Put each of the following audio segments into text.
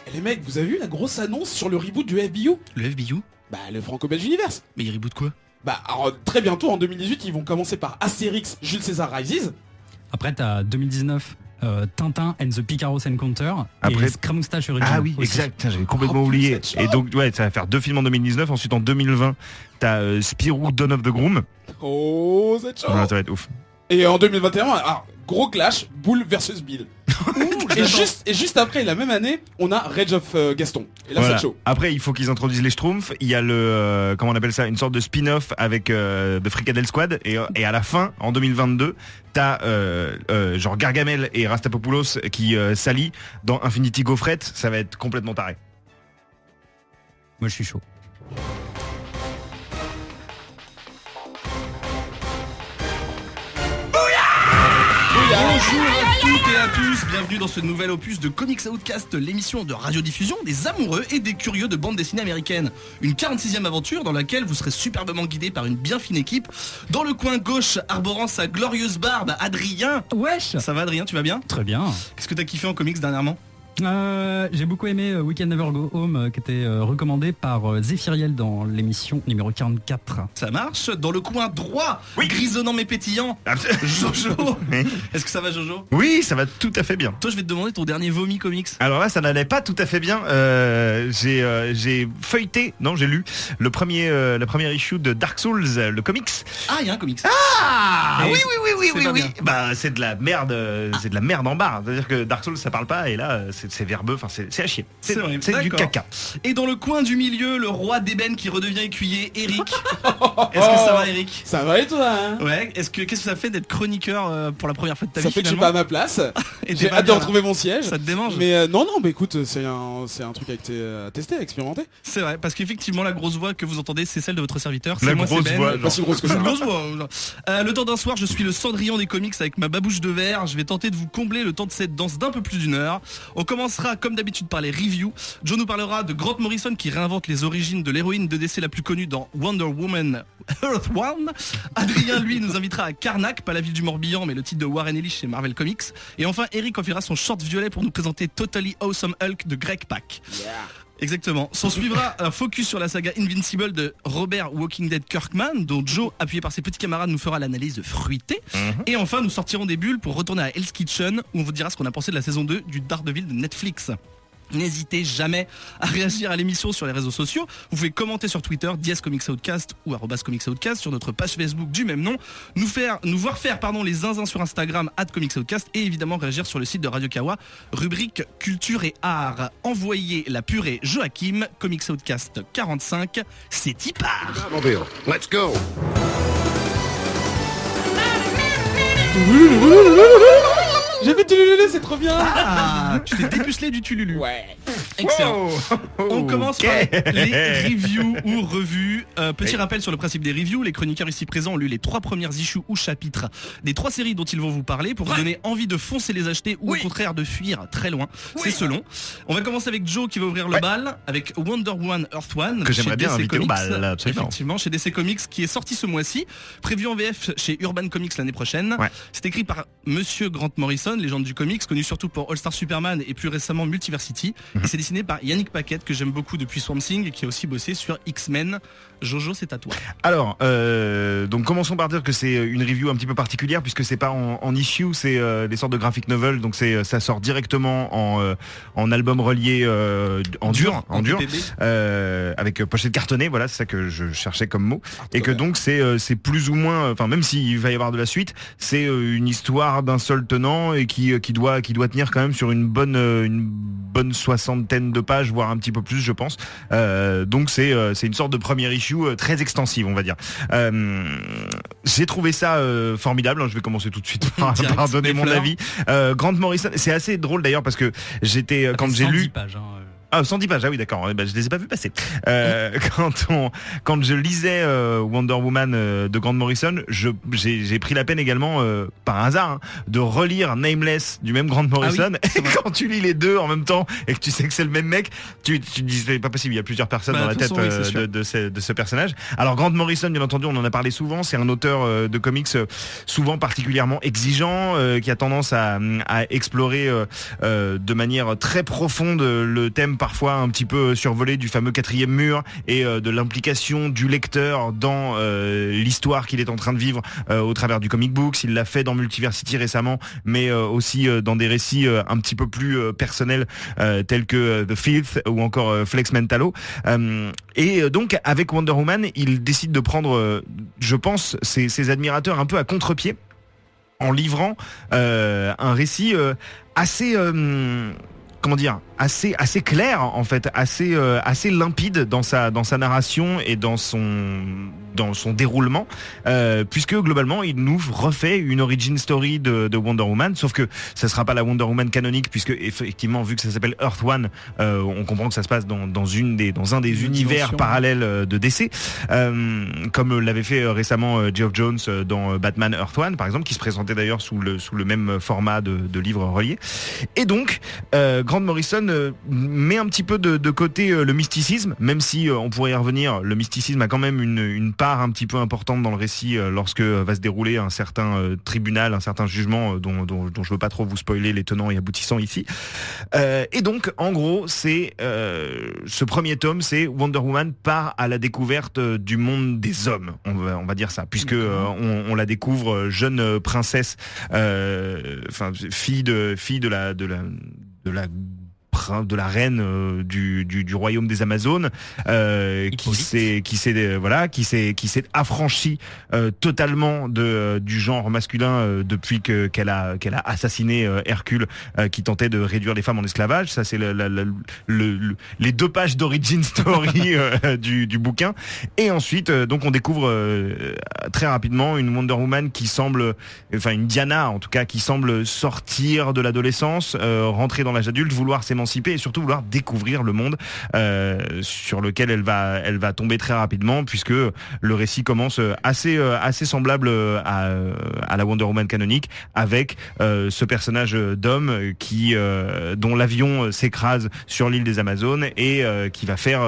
Et les mecs, vous avez vu la grosse annonce sur le reboot du FBU? Le FBU? Bah, le Franco-Belge Universe. Mais il reboot quoi? Bah, alors, très bientôt, en 2018, ils vont commencer par Astérix, Jules César Rises. Après, t'as 2019, Tintin and the Picaros Encounter. Après- Et Scramoustache Origin. Ah oui, aussi. exact, tiens, j'avais complètement Oh, oublié. cette Et donc, ouais, ça va faire 2 films en 2019. Ensuite, en 2020, t'as Spirou, Dawn of the Groom. Oh, c'est chaud. Voilà, ça va être ouf. Et en 2021, alors, gros clash, Bull versus Bill. et juste après, la même année, on a Rage of Gaston. Et là, Voilà. c'est chaud. Après, il faut qu'ils introduisent les Schtroumpfs. Il y a le, comment on appelle ça, une sorte de spin-off avec The Fricadelle Squad. Et à la fin, en 2022, t'as genre Gargamel et Rastapopoulos qui s'allient dans Infinity Gaufrette. Ça va être complètement taré. Moi, je suis chaud. Bonjour à toutes et à tous, bienvenue dans ce nouvel opus de Comics Outcast, l'émission de radiodiffusion des amoureux et des curieux de bande dessinée américaine. Une 46e aventure dans laquelle vous serez superbement guidé par une bien fine équipe. Dans le coin gauche, arborant sa glorieuse barbe, Adrien. Wesh. Ça va Adrien, tu vas bien? Très bien. Qu'est-ce que t'as kiffé en comics dernièrement? J'ai beaucoup aimé Weekend Never Go Home qui était recommandé par Zéphiriel dans l'émission numéro 44. Ça marche. Dans le coin droit, Oui. grisonnant mais pétillant, Jojo. Est-ce que ça va Jojo? Oui, ça va tout à fait bien. Toi je vais te demander ton dernier vomi comics. Alors là, ça n'allait pas tout à fait bien. J'ai feuilleté, non, j'ai lu le premier issue de Dark Souls, le comics. Ah, il y a un comics. Ah Et oui, c'est pas bien. Bah c'est de la merde, c'est de la merde en barre. C'est-à-dire que Dark Souls ça parle pas et là c'est verbeux, enfin c'est à chier. C'est vrai, C'est du d'accord. caca. Et dans le coin du milieu, le roi d'ébène qui redevient écuyer, Eric. Est-ce que ça va Eric? Ça va et toi, hein? Ouais, qu'est-ce que ça fait d'être chroniqueur pour la première fois de ta Ça vie fait que je suis finalement? pas à ma place. Et J'ai t'es pas hâte de bien, retrouver mon siège. Ça te démange? Mais non, mais écoute, c'est un truc à tester, à expérimenter. C'est vrai, parce qu'effectivement la grosse voix que vous entendez, c'est celle de votre serviteur. La C'est moi, c'est grosse Ben. voix, Pas si grosse que ça. Une grosse voix. Le temps d'un soir, je suis le Cendrillon des comics avec ma babouche de verre. Je vais tenter de vous combler le temps de cette danse d'un peu plus d'une heure. On commencera comme d'habitude par les reviews. Joe nous parlera de Grant Morrison qui réinvente les origines de l'héroïne de DC la plus connue dans Wonder Woman Earth One. Adrien, lui, nous invitera à Karnak, pas la ville du Morbihan, mais le titre de Warren Ellis chez Marvel Comics. Et enfin, Eric enfilera son short violet pour nous présenter Totally Awesome Hulk de Greg Pak. Exactement. S'en suivra un focus sur la saga Invincible de Robert Walking Dead Kirkman, dont Joe, appuyé par ses petits camarades, nous fera l'analyse fruitée. Et enfin, nous sortirons des bulles pour retourner à Hell's Kitchen, où on vous dira ce qu'on a pensé de la saison 2 du Daredevil de Netflix. N'hésitez jamais à réagir à l'émission sur les réseaux sociaux. Vous pouvez commenter sur Twitter, @comics_outcast ou @comics_outcast, sur notre page Facebook du même nom, nous voir faire les zinzins sur Instagram @comics_outcast et évidemment réagir sur le site de Radio Kawa, rubrique culture et art. Envoyez la purée Joachim, Comics Outcast 45, c'est y part. Mobile. Let's go. J'ai fait Tulululu, c'est trop bien. Ah, tu t'es dépucelé du Tululu. Ouais. Excellent. On commence par Ok. les reviews ou revues. Petit rappel sur le principe des reviews. Les chroniqueurs ici présents ont lu les 3 premières issues ou chapitres des 3 séries dont ils vont vous parler pour vous donner envie de foncer les acheter ou au contraire de fuir très loin. C'est selon. On va commencer avec Joe qui va ouvrir le bal avec Wonder Woman Earth One. Que j'aimerais chez bien DC inviter au Comics. bal, absolument. Effectivement, chez DC Comics qui est sorti ce mois-ci. Prévu en VF chez Urban Comics l'année prochaine. Ouais. C'est écrit par Monsieur Grant Morrison, légende du comics, connu surtout pour All Star Superman et plus récemment Multiversity. Et c'est dessiné par Yannick Paquette, que j'aime beaucoup depuis Swamp Thing et qui a aussi bossé sur X-Men. Jojo, c'est à toi. Alors, donc commençons par dire que c'est une review un petit peu particulière puisque c'est pas en issue, c'est des sortes de graphic novel, donc ça sort directement en album relié en dur, PPB. avec pochette cartonnée, voilà, c'est ça que je cherchais comme mot, et que donc c'est plus ou moins, enfin même s'il va y avoir de la suite, c'est une histoire d'un seul tenant et qui doit tenir quand même sur une bonne soixantaine de pages, voire un petit peu plus, je pense. Donc c'est une sorte de première issue très extensive, on va dire. J'ai trouvé ça formidable, hein, je vais commencer tout de suite par donner des mon fleurs. avis. Grant Morrison, c'est assez drôle d'ailleurs parce que j'étais quand j'ai 110 lu. pages, hein. Ah, 110 pages, ah oui, d'accord. Je les ai pas vus passer. Quand je lisais Wonder Woman de Grant Morrison, j'ai pris la peine également, par hasard, de relire Nameless du même Grant Morrison. Ah oui, et quand tu lis les deux en même temps et que tu sais que c'est le même mec, tu te dis c'est pas possible. Il y a plusieurs personnes dans la tête de ce personnage. Alors Grant Morrison, bien entendu, on en a parlé souvent. C'est un auteur de comics souvent particulièrement exigeant, qui a tendance à explorer de manière très profonde le thème parfois un petit peu survolé du fameux 4e mur et de l'implication du lecteur dans l'histoire qu'il est en train de vivre au travers du comic books. Il l'a fait dans Multiversity récemment, mais aussi dans des récits un petit peu plus personnels tels que The Filth ou encore Flex Mentalo. Et donc avec Wonder Woman, il décide de prendre, je pense, ses admirateurs un peu à contre-pied en livrant un récit assez assez clair en fait, assez limpide dans sa narration et dans son déroulement, puisque globalement il nous refait une origin story de Wonder Woman, sauf que ça sera pas la Wonder Woman canonique, puisque effectivement vu que ça s'appelle Earth One, on comprend que ça se passe dans un des univers parallèles de DC, comme l'avait fait récemment Geoff Jones dans Batman Earth One par exemple, qui se présentait d'ailleurs sous le même format de livre relié. Et donc Grant Morrison met un petit peu de côté le mysticisme, même si on pourrait y revenir. Le mysticisme a quand même une part un petit peu importante dans le récit lorsque va se dérouler un certain tribunal, un certain jugement dont je veux pas trop vous spoiler les tenants et aboutissants ici. Et donc en gros c'est ce premier tome, c'est Wonder Woman part à la découverte du monde des hommes, on va dire ça, puisque on la découvre jeune princesse, fille de la reine du royaume des Amazones, qui s'est affranchie totalement du genre masculin depuis qu'elle a assassiné Hercule, qui tentait de réduire les femmes en esclavage. Ça c'est les 2 pages d'origin story du bouquin. Et ensuite donc on découvre très rapidement une Wonder Woman qui semble, une Diana en tout cas, qui semble sortir de l'adolescence, rentrer dans l'âge adulte, vouloir s'émanciper et surtout vouloir découvrir le monde sur lequel elle va tomber très rapidement, puisque le récit commence assez semblable à la Wonder Woman canonique, avec ce personnage d'homme dont l'avion s'écrase sur l'île des Amazones et qui va faire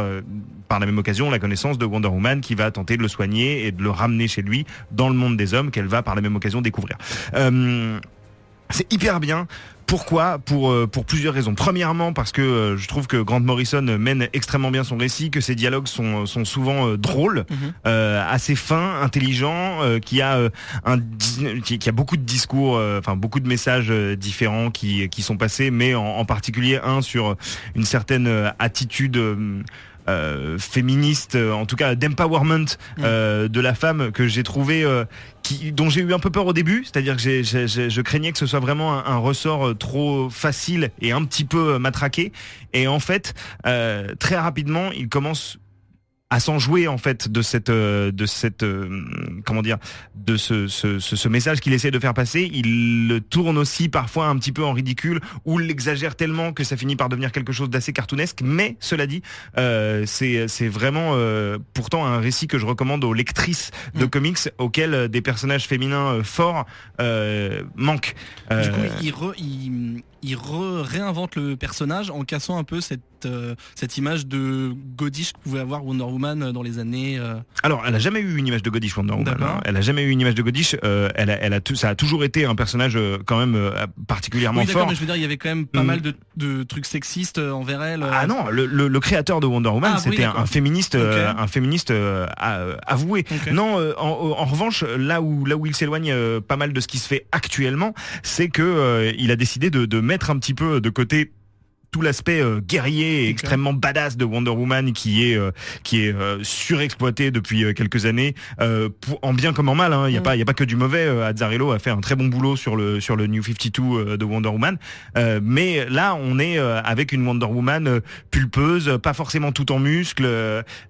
par la même occasion la connaissance de Wonder Woman, qui va tenter de le soigner et de le ramener chez lui dans le monde des hommes, qu'elle va par la même occasion découvrir. C'est hyper bien. Pourquoi ? Pour plusieurs raisons. Premièrement, parce que je trouve que Grant Morrison mène extrêmement bien son récit, que ses dialogues sont souvent drôles, assez fins, intelligents, qui a beaucoup de discours, beaucoup de messages différents qui sont passés, mais en particulier un sur une certaine attitude féministe, en tout cas d'empowerment de la femme, que j'ai trouvé dont j'ai eu un peu peur au début, c'est-à-dire que je craignais que ce soit vraiment un ressort trop facile et un petit peu matraqué, et en fait très rapidement il commence à s'en jouer en fait de ce message qu'il essaie de faire passer. Il le tourne aussi parfois un petit peu en ridicule, ou l'exagère tellement que ça finit par devenir quelque chose d'assez cartoonesque. Mais cela dit, c'est vraiment pourtant un récit que je recommande aux lectrices de comics auxquels des personnages féminins forts manquent. Du coup, il réinvente le personnage en cassant un peu cette image de godish que pouvait avoir Wonder Woman dans les années. Alors, elle a jamais eu une image de godish, Wonder Woman. Hein. Elle a jamais eu une image de godish. Ça a toujours été un personnage quand même particulièrement fort. Mais je veux dire, il y avait quand même pas mal de trucs sexistes envers elle. Ah non, le créateur de Wonder Woman, c'était un féministe, avoué. Okay. Non, en revanche, là où il s'éloigne pas mal de ce qui se fait actuellement, c'est que il a décidé de mettre un petit peu de côté tout l'aspect guerrier et extrêmement badass de Wonder Woman, qui est surexploité depuis quelques années, en bien comme en mal. Hein. Il y a pas que du mauvais. Azzarello a fait un très bon boulot sur le New 52 de Wonder Woman. Mais là, on est avec une Wonder Woman pulpeuse, pas forcément tout en muscles,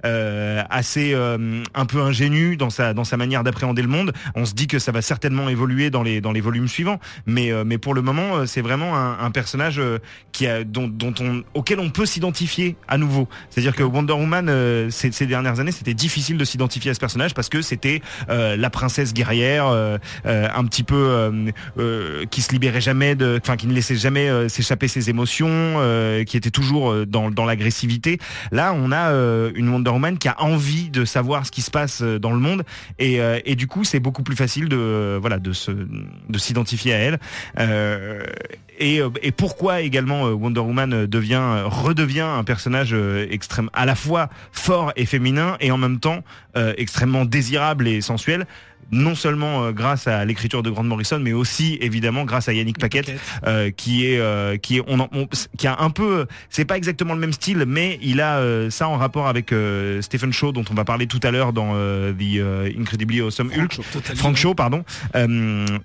assez un peu ingénue dans sa manière d'appréhender le monde. On se dit que ça va certainement évoluer dans les volumes suivants. Mais pour le moment, c'est vraiment un personnage dont auquel on peut s'identifier à nouveau. C'est-à-dire que Wonder Woman, ces dernières années, c'était difficile de s'identifier à ce personnage parce que c'était la princesse guerrière, un petit peu qui se libérait jamais, qui ne laissait jamais s'échapper ses émotions, qui était toujours dans l'agressivité. Là, on a une Wonder Woman qui a envie de savoir ce qui se passe dans le monde et du coup, c'est beaucoup plus facile de s'identifier à elle. Et pourquoi également Wonder Woman redevient un personnage extrême, à la fois fort et féminin et en même temps extrêmement désirable et sensuel. Non seulement grâce à l'écriture de Grant Morrison, mais aussi évidemment grâce à Yannick Paquette, qui a un peu, c'est pas exactement le même style, mais il a ça en rapport avec Stephen Shaw, dont on va parler tout à l'heure dans The Incredibly Awesome Hulk. Frank Shaw, pardon.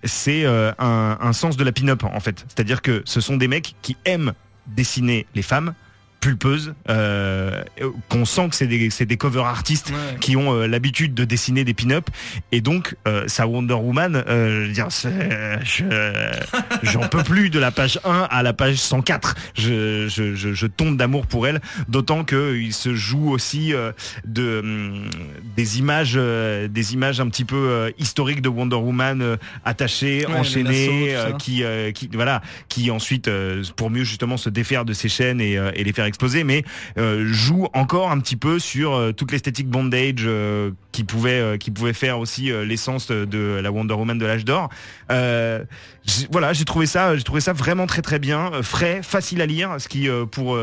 C'est un sens de la pin-up en fait, c'est-à-dire que ce sont des mecs qui aiment dessiner les femmes pulpeuses, qu'on sent que c'est des cover artistes qui ont l'habitude de dessiner des pin-up, et donc sa Wonder Woman, je veux dire, j'en peux plus de la page 1 à la page 104. Je tombe d'amour pour elle, d'autant que il se joue aussi des images un petit peu historiques de Wonder Woman, attachées, enchaînées, qui ensuite pour mieux justement se défaire de ses chaînes et les faire exploser, mais joue encore un petit peu sur toute l'esthétique bondage qui pouvait faire aussi l'essence de la Wonder Woman de l'âge d'or. J'ai trouvé ça vraiment très très bien, frais, facile à lire, ce qui pour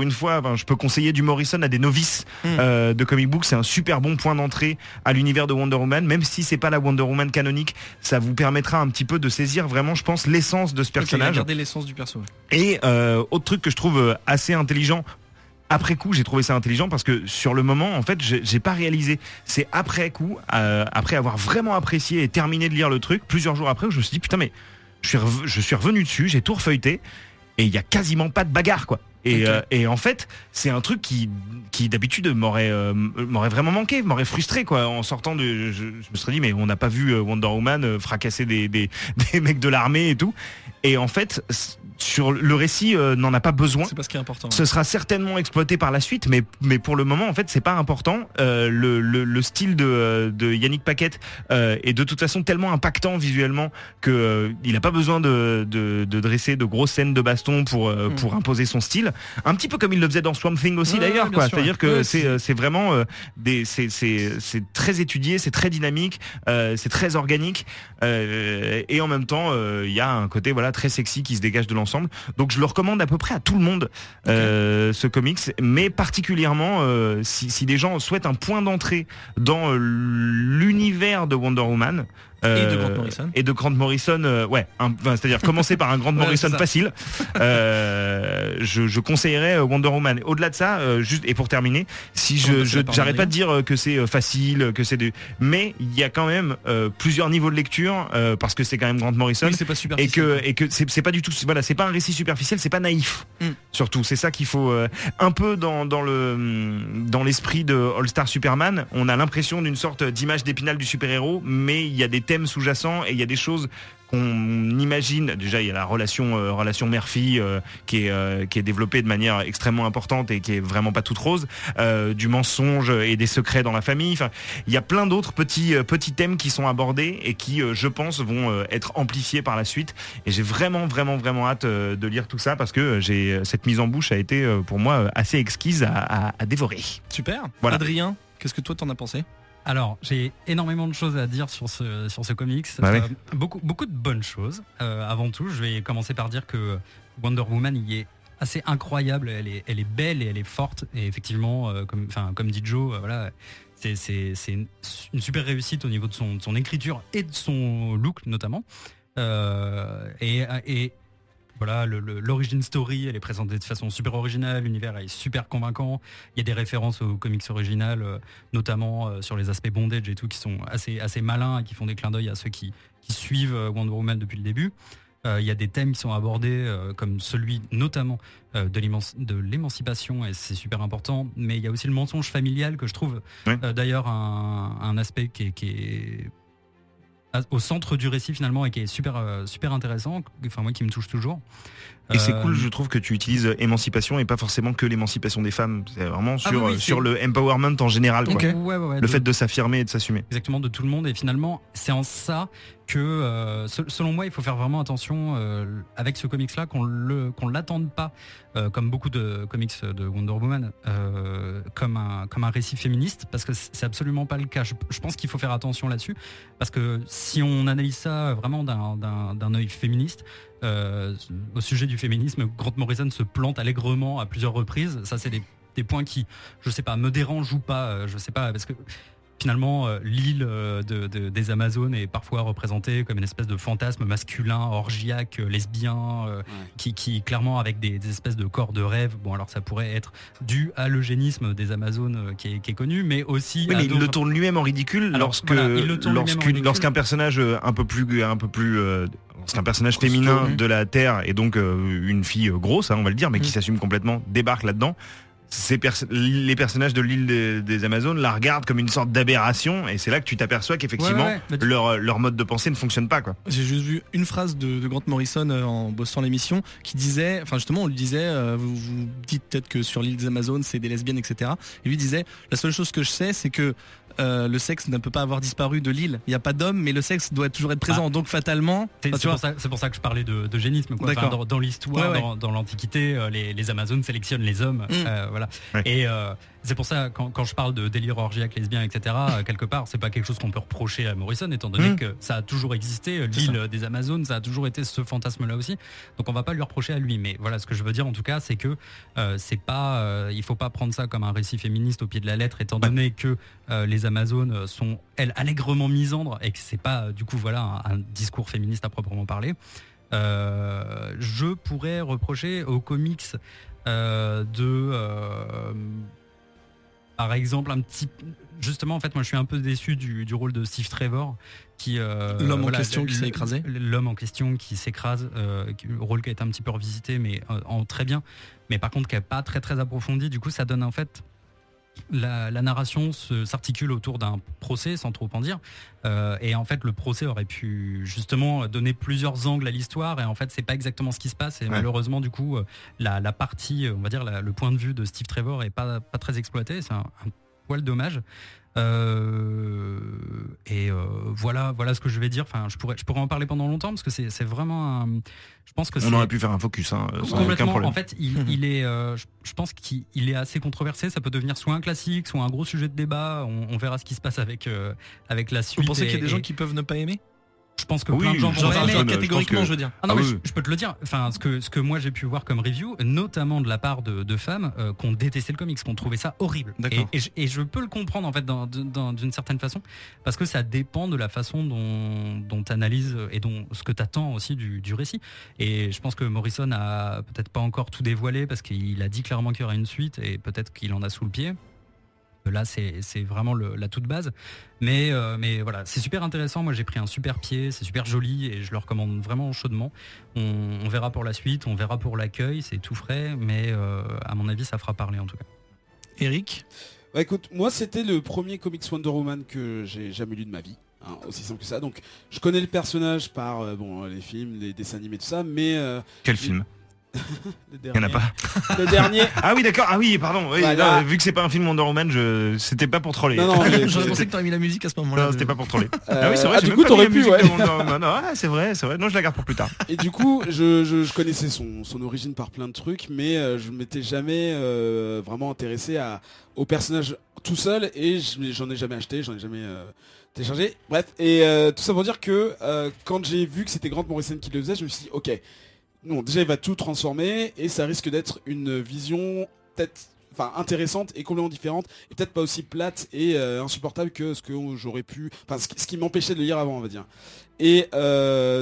une fois, je peux conseiller du Morrison à des novices de comic book. C'est un super bon point d'entrée à l'univers de Wonder Woman, même si c'est pas la Wonder Woman canonique, ça vous permettra un petit peu de saisir vraiment, je pense, l'essence de ce personnage. Garder l'essence du perso. Et autre truc que je trouve assez intelligent. Après coup, j'ai trouvé ça intelligent parce que sur le moment, en fait, j'ai pas réalisé. C'est après coup, après avoir vraiment apprécié et terminé de lire le truc, plusieurs jours après, où je me suis dit putain, mais je suis revenu dessus, j'ai tout refeuilleté et il y a quasiment pas de bagarre, quoi. Et en fait, c'est un truc qui d'habitude m'aurait vraiment manqué, m'aurait frustré, quoi. En sortant je me serais dit mais on n'a pas vu Wonder Woman fracasser des mecs de l'armée et tout. Et en fait, sur le récit n'en a pas besoin. C'est pas ce qui est important. Ce sera certainement exploité par la suite, mais pour le moment en fait c'est pas important. Le style de Yannick Paquette est de toute façon tellement impactant visuellement que il a pas besoin de dresser de grosses scènes de baston pour imposer son style. Un petit peu comme il le faisait dans Swamp Thing aussi d'ailleurs, quoi. C'est-à-dire que c'est vraiment c'est très étudié, c'est très dynamique, c'est très organique et en même temps il y a un côté très sexy qui se dégage de l'ensemble. Donc je le recommande à peu près à tout le monde, ce comics, mais particulièrement si des gens souhaitent un point d'entrée dans l'univers de Wonder Woman. Et de Grant Morrison, c'est-à-dire commencer par un Grant Morrison facile. Je conseillerais Wonder Woman. Au-delà de ça, juste et pour terminer, j'arrête pas de dire que c'est facile, mais il y a quand même plusieurs niveaux de lecture parce que c'est quand même Grant Morrison, c'est pas superficiel, et que c'est pas du tout, c'est pas un récit superficiel, c'est pas naïf. Surtout, c'est ça qu'il faut un peu dans l'esprit de All Star Superman. On a l'impression d'une sorte d'image d'Épinal du super-héros, mais il y a des thèmes sous-jacents et il y a des choses qu'on imagine. Déjà il y a la relation mère-fille qui est développée de manière extrêmement importante et qui est vraiment pas toute rose, du mensonge et des secrets dans la famille. Enfin, il y a plein d'autres petits thèmes qui sont abordés et qui je pense vont être amplifiés par la suite, et j'ai vraiment hâte de lire tout ça parce que cette mise en bouche a été pour moi assez exquise à dévorer. Super. Voilà. Adrien, qu'est-ce que toi t'en as pensé? Alors, j'ai énormément de choses à dire sur ce comics. Beaucoup de bonnes choses. Avant tout, je vais commencer par dire que Wonder Woman y est assez incroyable. Elle est belle et elle est forte. Et effectivement, comme dit Joe, c'est une super réussite au niveau de son écriture et de son look notamment. Voilà, l'origin story, elle est présentée de façon super originale, l'univers est super convaincant, il y a des références aux comics originales, notamment sur les aspects bondage et tout, qui sont assez malins et qui font des clins d'œil à ceux qui suivent Wonder Woman depuis le début. Il y a des thèmes qui sont abordés, comme celui notamment de l'émancipation, et c'est super important, mais il y a aussi le mensonge familial que je trouve d'ailleurs un aspect qui est au centre du récit finalement et qui est super intéressant, enfin moi qui me touche toujours. Et c'est cool, je trouve que tu utilises émancipation et pas forcément que l'émancipation des femmes. C'est vraiment sur le empowerment en général. Ok. Quoi. Ouais, Le fait de s'affirmer et de s'assumer. Exactement, de tout le monde. Et finalement, c'est en ça que, selon moi, il faut faire vraiment attention avec ce comics-là, qu'on l'attende pas, comme beaucoup de comics de Wonder Woman, comme un récit féministe, parce que c'est absolument pas le cas. Je pense qu'il faut faire attention là-dessus, parce que si on analyse ça vraiment d'un œil féministe, au sujet du féminisme, Grant Morrison se plante allègrement à plusieurs reprises. Ça, c'est des points qui, je sais pas, me dérangent ou pas, je sais pas, parce que finalement, l'île des Amazones est parfois représentée comme une espèce de fantasme masculin, orgiaque, lesbien, qui clairement avec des espèces de corps de rêve. Bon, alors ça pourrait être dû à l'eugénisme des Amazones qui est connu, mais aussi. Oui, mais il le tourne lui-même en ridicule lorsqu'un personnage lorsqu'un personnage féminin de la Terre et donc une fille grosse, on va le dire, mais qui s'assume complètement, débarque là-dedans. Les personnages de l'île des Amazones la regardent comme une sorte d'aberration, et c'est là que tu t'aperçois qu'effectivement leur mode de pensée ne fonctionne pas, quoi. J'ai juste vu une phrase de Grant Morrison en bossant l'émission qui disait, enfin justement on lui disait vous dites peut-être que sur l'île des Amazones c'est des lesbiennes, etc. Et lui disait la seule chose que je sais c'est que le sexe ne peut pas avoir disparu de l'île. Il n'y a pas d'homme, mais le sexe doit toujours être présent. Donc fatalement, c'est pour ça que je parlais d'eugénisme. Enfin, dans l'histoire, dans l'Antiquité, les Amazones sélectionnent les hommes. Voilà. Ouais. Et c'est pour ça, quand je parle de délire orgiaque, lesbien, etc., quelque part, c'est pas quelque chose qu'on peut reprocher à Morrison, étant donné que ça a toujours existé. L'île des Amazones, ça a toujours été ce fantasme-là aussi. Donc on va pas lui reprocher à lui. Mais voilà, ce que je veux dire en tout cas, c'est que c'est pas, il faut pas prendre ça comme un récit féministe au pied de la lettre, étant donné que les Amazones sont, elles, allègrement misandres, et que c'est pas, du coup, voilà, un discours féministe à proprement parler. Je pourrais reprocher aux comics par exemple, justement, en fait, moi, je suis un peu déçu du rôle de Steve Trevor, l'homme en question qui s'est écrasé. L'homme en question qui s'écrase, le rôle qui a été un petit peu revisité, mais en très bien, mais par contre qui n'est pas très très approfondi. Du coup, ça donne en fait. La narration s'articule autour d'un procès, sans trop en dire, et en fait le procès aurait pu justement donner plusieurs angles à l'histoire, et en fait c'est pas exactement ce qui se passe, et malheureusement du coup la partie, on va dire le point de vue de Steve Trevor est pas très exploité. C'est un poil dommage. Voilà ce que je vais dire. Enfin, je pourrais en parler pendant longtemps, parce que c'est vraiment je pense que on aurait pu faire un focus sans aucun problème. En fait, il est je pense qu'il est assez controversé. Ça peut devenir soit un classique, soit un gros sujet de débat. On verra ce qui se passe avec la suite. Vous pensez qu'il y a des gens qui peuvent ne pas aimer? Je pense que plein de gens vont aimer, catégoriquement, je veux dire. Ah non, mais je peux te le dire. Enfin, ce que moi j'ai pu voir comme review, notamment de la part de femmes qui ont détesté le comics, qui ont trouvé ça horrible. Et je peux le comprendre en fait d'une certaine façon, parce que ça dépend de la façon dont tu analyses et ce que tu attends aussi du récit. Et je pense que Morrison a peut-être pas encore tout dévoilé, parce qu'il a dit clairement qu'il y aura une suite, et peut-être qu'il en a sous le pied. Là, c'est vraiment la toute base. Mais voilà, c'est super intéressant. Moi, j'ai pris un super pied, c'est super joli, et je le recommande vraiment chaudement. On verra pour la suite, on verra pour l'accueil, c'est tout frais, mais à mon avis, ça fera parler en tout cas. Eric ? Bah écoute, moi, c'était le premier comics Wonder Woman que j'ai jamais lu de ma vie. Aussi simple que ça. Donc, je connais le personnage par les films, les dessins animés, tout ça, mais... Quel film ? Il n'y en a pas. Le dernier. Ah oui, d'accord. Ah oui, pardon. Oui, là, vu que c'est pas un film Wonder Woman, c'était pas pour troller. Non, je pensais que t'aurais mis la musique à ce moment-là. Non, c'était pas pour troller. Ah oui, c'est vrai. Du coup, t'aurais pu. Ouais. Non, c'est vrai. Non, je la garde pour plus tard. Et du coup, je connaissais son origine par plein de trucs, mais je m'étais jamais vraiment intéressé au personnage tout seul, et j'en ai jamais acheté, j'en ai jamais téléchargé. Bref, et tout ça pour dire que quand j'ai vu que c'était Grant Morrison qui le faisait, je me suis dit, ok. Non, déjà il va tout transformer, et ça risque d'être une vision peut-être intéressante et complètement différente, et peut-être pas aussi plate et insupportable que ce que j'aurais pu, ce qui m'empêchait de le lire avant, on va dire. Et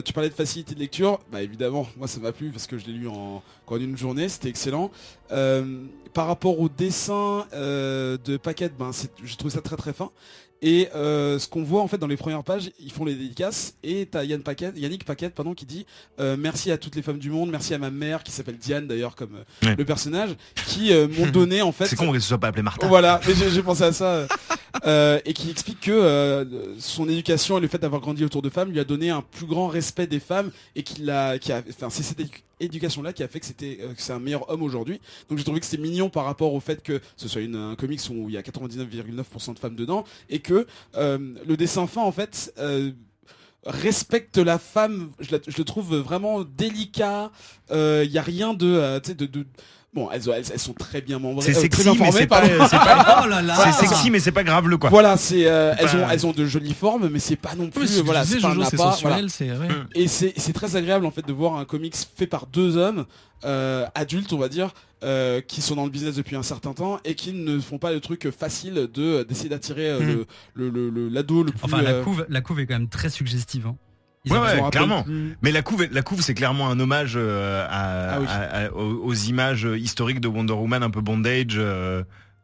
tu parlais de facilité de lecture, bah évidemment moi ça m'a plu parce que je l'ai lu en une journée, c'était excellent. Par rapport au dessin de Paquette, j'ai trouvé ça très très fin. Et ce qu'on voit en fait dans les premières pages, ils font les dédicaces, et t'as Yannick Paquette qui dit merci à toutes les femmes du monde, merci à ma mère qui s'appelle Diane d'ailleurs comme le personnage, qui m'ont donné en fait. C'est con que ce soit pas appelé Martha. Voilà, mais j'ai pensé à ça. et qui explique que son éducation et le fait d'avoir grandi autour de femmes lui a donné un plus grand respect des femmes et c'est cette éducation-là qui a fait que c'est un meilleur homme aujourd'hui. Donc j'ai trouvé que c'était mignon par rapport au fait que ce soit un comics où il y a 99,9% de femmes dedans et que le dessin fin en fait respecte la femme. Je le trouve vraiment délicat. Il y a rien de bon, elles sont très bien membrées, C'est très sexy, bien mais formées, c'est pas, pardon. c'est pas- Oh là là. c'est sexy, mais c'est pas grave le quoi. Voilà, pas- elles ont de jolies formes, mais c'est pas non plus. Oui, Voilà, c'est c'est pas un Jojo, c'est appât, sensuel, voilà. c'est vrai. Et c'est très agréable en fait de voir un comics fait par deux hommes adultes, on va dire, qui sont dans le business depuis un certain temps et qui ne font pas le truc facile d'essayer d'attirer l'ado le plus. Enfin, la couve est quand même très suggestive. Hein. Ouais, je me rappelle clairement. plus. Mais la couve, c'est clairement un hommage Ah oui. aux images historiques de Wonder Woman, un peu bondage.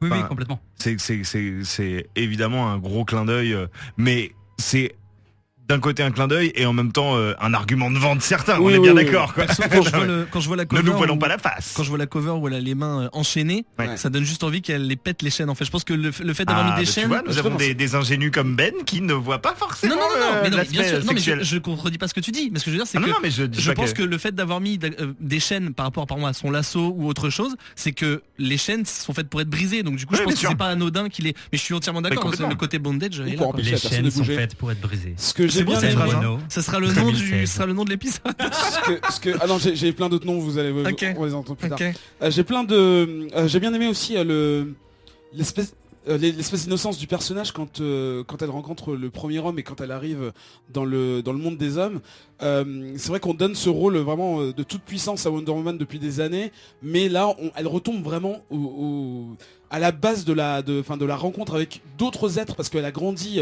Oui, Enfin, complètement. C'est évidemment un gros clin d'œil, mais c'est d'un côté un clin d'œil et en même temps un argument de vente certain. Oui, on est oui, bien oui. d'accord. Quoi. Perso, quand je vois la Ne cover, nous voilons pas la face. quand je vois la cover où elle a les mains enchaînées, Ouais. ça donne juste envie qu'elle les pète les chaînes. En fait, je pense que le fait d'avoir mis des Tu chaînes. vois, nous avons des ingénus comme Ben qui ne voient pas forcément Non, mais l'aspect bien sûr. Non, mais sexuel. je contredis pas ce que tu dis. Mais ce que je veux dire, c'est Ah, que non, mais je dis je pas pense que le fait d'avoir mis des chaînes par rapport à son lasso ou autre chose, c'est que les chaînes sont faites pour être brisées. Donc du coup, je Oui, pense bien que sûr. c'est pas anodin qu'il est. Mais je suis entièrement d'accord. complètement. Le côté bondage est là. Pour quoi. empêcher Les la personne chaînes de sont bouger. faites pour être brisées. Ce que j'ai C'est beau, bien cette aimé, phrase, hein. Renault. Ça sera le nom 2016. de l'épisode. ah non, j'ai plein d'autres noms, vous allez Ok. on les entend plus tard. Ok. J'ai bien aimé aussi l'espèce d'innocence du personnage quand elle rencontre le premier homme et quand elle arrive dans le monde des hommes. C'est vrai qu'on donne ce rôle vraiment de toute puissance à Wonder Woman depuis des années, mais là elle retombe vraiment à la base de la rencontre avec d'autres êtres parce qu'elle a grandi,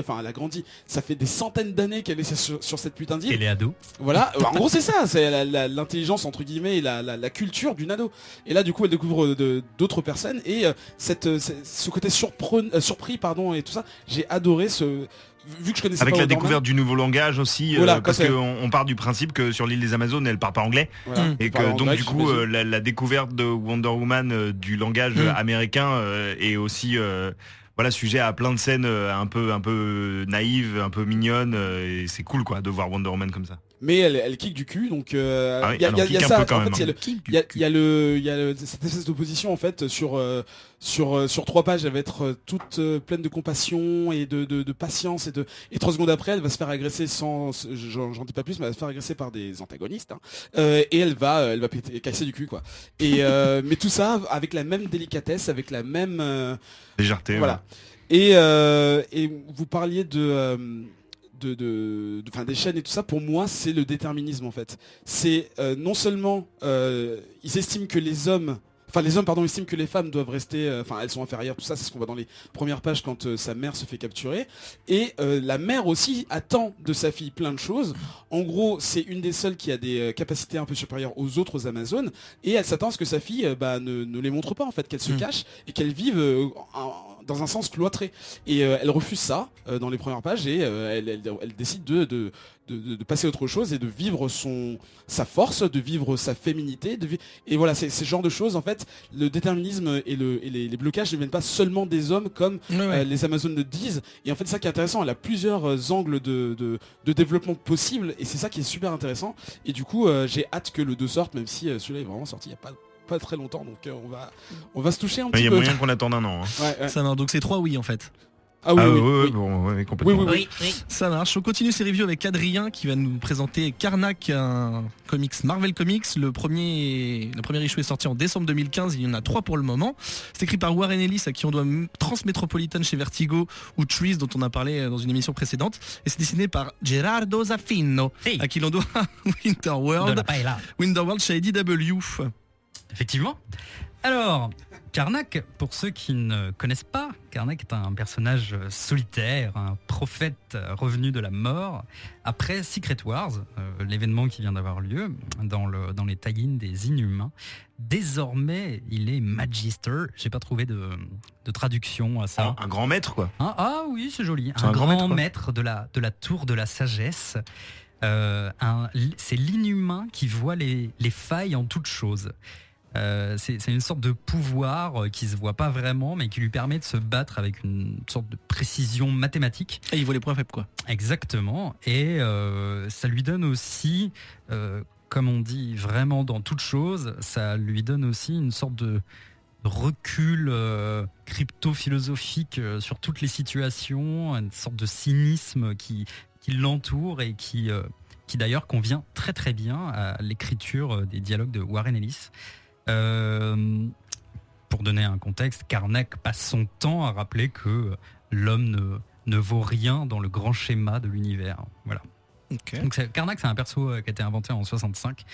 ça fait des centaines d'années qu'elle est sur cette putain d'île. Et les ados. Voilà, en gros c'est ça, c'est l'intelligence entre guillemets et la culture d'une ado. Et là du coup elle découvre d'autres personnes et ce côté surpris pardon et tout ça, j'ai adoré vu que je connaissais Avec pas la Wonder découverte du nouveau langage aussi, Voilà, parce quand elle- qu'on part du principe que sur l'île des Amazones, elle parle pas anglais, Voilà. et Parle que en donc grec, du coup j'imagine. la découverte de Wonder Woman du langage américain est aussi voilà sujet à plein de scènes un peu naïves, un peu mignonnes, et c'est cool quoi de voir Wonder Woman comme ça. Mais elle kick du cul donc Ah oui, il y a alors, kick un ça peu quand en fait même, il y a cette espèce d'opposition en fait sur 3 pages, elle va être toute pleine de compassion et de patience et 3 secondes après elle va se faire agresser j'en dis pas plus mais elle va se faire agresser par des antagonistes hein. Et elle va casser du cul quoi et mais tout ça avec la même délicatesse, avec la même Légèreté. voilà et vous parliez des chaînes et tout ça, pour moi c'est le déterminisme en fait. C'est non seulement ils estiment que les hommes estiment que les femmes doivent rester, elles sont inférieures, tout ça, c'est ce qu'on voit dans les premières pages quand sa mère se fait capturer. Et la mère aussi attend de sa fille plein de choses. En gros, c'est une des seules qui a des capacités un peu supérieures aux autres Amazones, et elle s'attend à ce que sa fille ne les montre pas en fait, qu'elle se cache et qu'elle vive dans un sens cloîtré. Et elle refuse ça dans les premières pages et elle décide de passer à autre chose et de vivre sa force, de vivre sa féminité. Et voilà, c'est ce genre de choses en fait. Le déterminisme et les blocages ne viennent pas seulement des hommes comme les Amazones le disent. Et en fait, c'est ça qui est intéressant. Elle a plusieurs angles de développement possibles et c'est ça qui est super intéressant. Et du coup, j'ai hâte que le 2 sorte, même si celui-là est vraiment sorti il n'y a pas très longtemps. Donc on va se toucher un Il petit y a peu. moyen qu'on attende un an. Hein. Ouais. Ça marche. Donc c'est 3 oui en fait. Ah oui, oui, ouais, oui. bon, ouais, complètement. Oui. Ça marche. On continue ces reviews avec Adrien qui va nous présenter Karnak, un comics Marvel Comics. Le premier issue est sorti en décembre 2015. Il y en a 3 pour le moment. C'est écrit par Warren Ellis, à qui on doit Transmetropolitan chez Vertigo ou Trees, dont on a parlé dans une émission précédente. Et c'est dessiné par Gerardo Zaffino, Hey. à qui l'on doit De Winterworld. la paella. Winterworld chez IDW. Effectivement. Alors, Karnak, pour ceux qui ne connaissent pas, Karnak est un personnage solitaire, un prophète revenu de la mort après Secret Wars, l'événement qui vient d'avoir lieu dans les tie-ins des Inhumains. Désormais, il est Magister. J'ai pas trouvé de traduction à ça. Un grand maître quoi. Hein, ah oui, c'est joli. C'est Un un grand grand maître, maître de la tour de la sagesse. C'est l'inhumain qui voit les failles en toute chose. C'est une sorte de pouvoir qui se voit pas vraiment, mais qui lui permet de se battre avec une sorte de précision mathématique. Et il voit les points faibles, quoi. Exactement. Et ça lui donne aussi, comme on dit vraiment dans toute chose, ça lui donne aussi une sorte de recul crypto-philosophique sur toutes les situations, une sorte de cynisme qui l'entoure et qui d'ailleurs convient très très bien à l'écriture des dialogues de Warren Ellis. Pour donner un contexte, Karnak passe son temps à rappeler que l'homme ne vaut rien dans le grand schéma de l'univers. Voilà. Okay. Donc Karnak, c'est un perso qui a été inventé en 65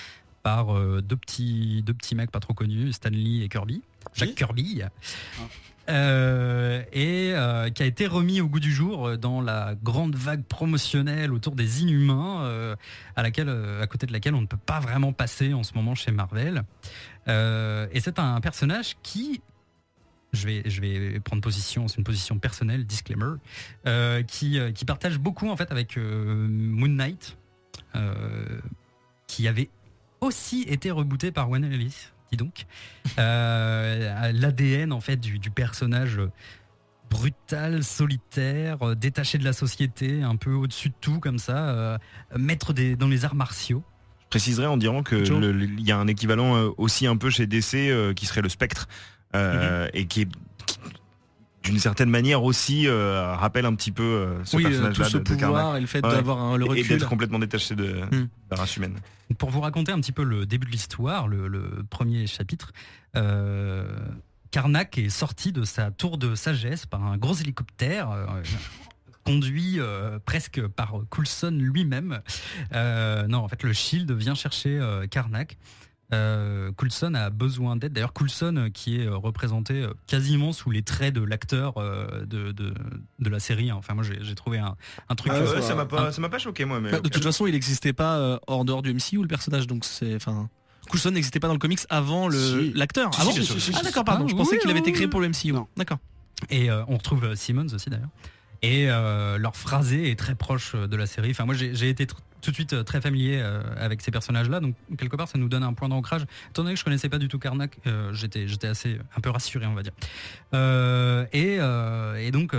par deux petits mecs pas trop connus, Stanley et Kirby. Jack Kirby. Et qui a été remis au goût du jour dans la grande vague promotionnelle autour des Inhumains, à côté de laquelle on ne peut pas vraiment passer en ce moment chez Marvel. Et c'est un personnage qui, je vais prendre position, c'est une position personnelle, disclaimer, qui partage beaucoup en fait avec Moon Knight, qui avait aussi été rebooté par Warren Ellis. Donc l'ADN en fait du personnage brutal, solitaire, détaché de la société, un peu au-dessus de tout comme ça, maître dans les arts martiaux. Je préciserai en disant que il y a un équivalent aussi un peu chez DC qui serait le Spectre et qui d'une certaine manière aussi rappelle un petit peu ce personnage-là tout ce de pouvoir Karnak. et le fait d'avoir le recul et d'être complètement détaché de la race humaine. Pour vous raconter un petit peu le début de l'histoire, le premier chapitre, Karnak est sorti de sa tour de sagesse par un gros hélicoptère conduit presque par Coulson lui-même. Non, en fait, le Shield vient chercher Karnak. Coulson a besoin d'aide. D'ailleurs, Coulson qui est représenté quasiment sous les traits de l'acteur de la série. Enfin, moi, j'ai trouvé un truc. Ça m'a pas choqué moi. Mais de toute façon, il n'existait pas hors dehors du MCU le personnage, donc c'est. Coulson n'existait pas dans le comics avant l'acteur. Si, avant si, ah d'accord, pardon. Je pensais qu'il avait été créé pour le MCU. Non. D'accord. Et on retrouve Simmons aussi d'ailleurs. Et leur phrasé est très proche de la série. Enfin, moi, j'ai été tout de suite très familier avec ces personnages-là, donc quelque part, ça nous donne un point d'ancrage. Étant donné que je connaissais pas du tout Karnak, j'étais assez un peu rassuré, on va dire. Et donc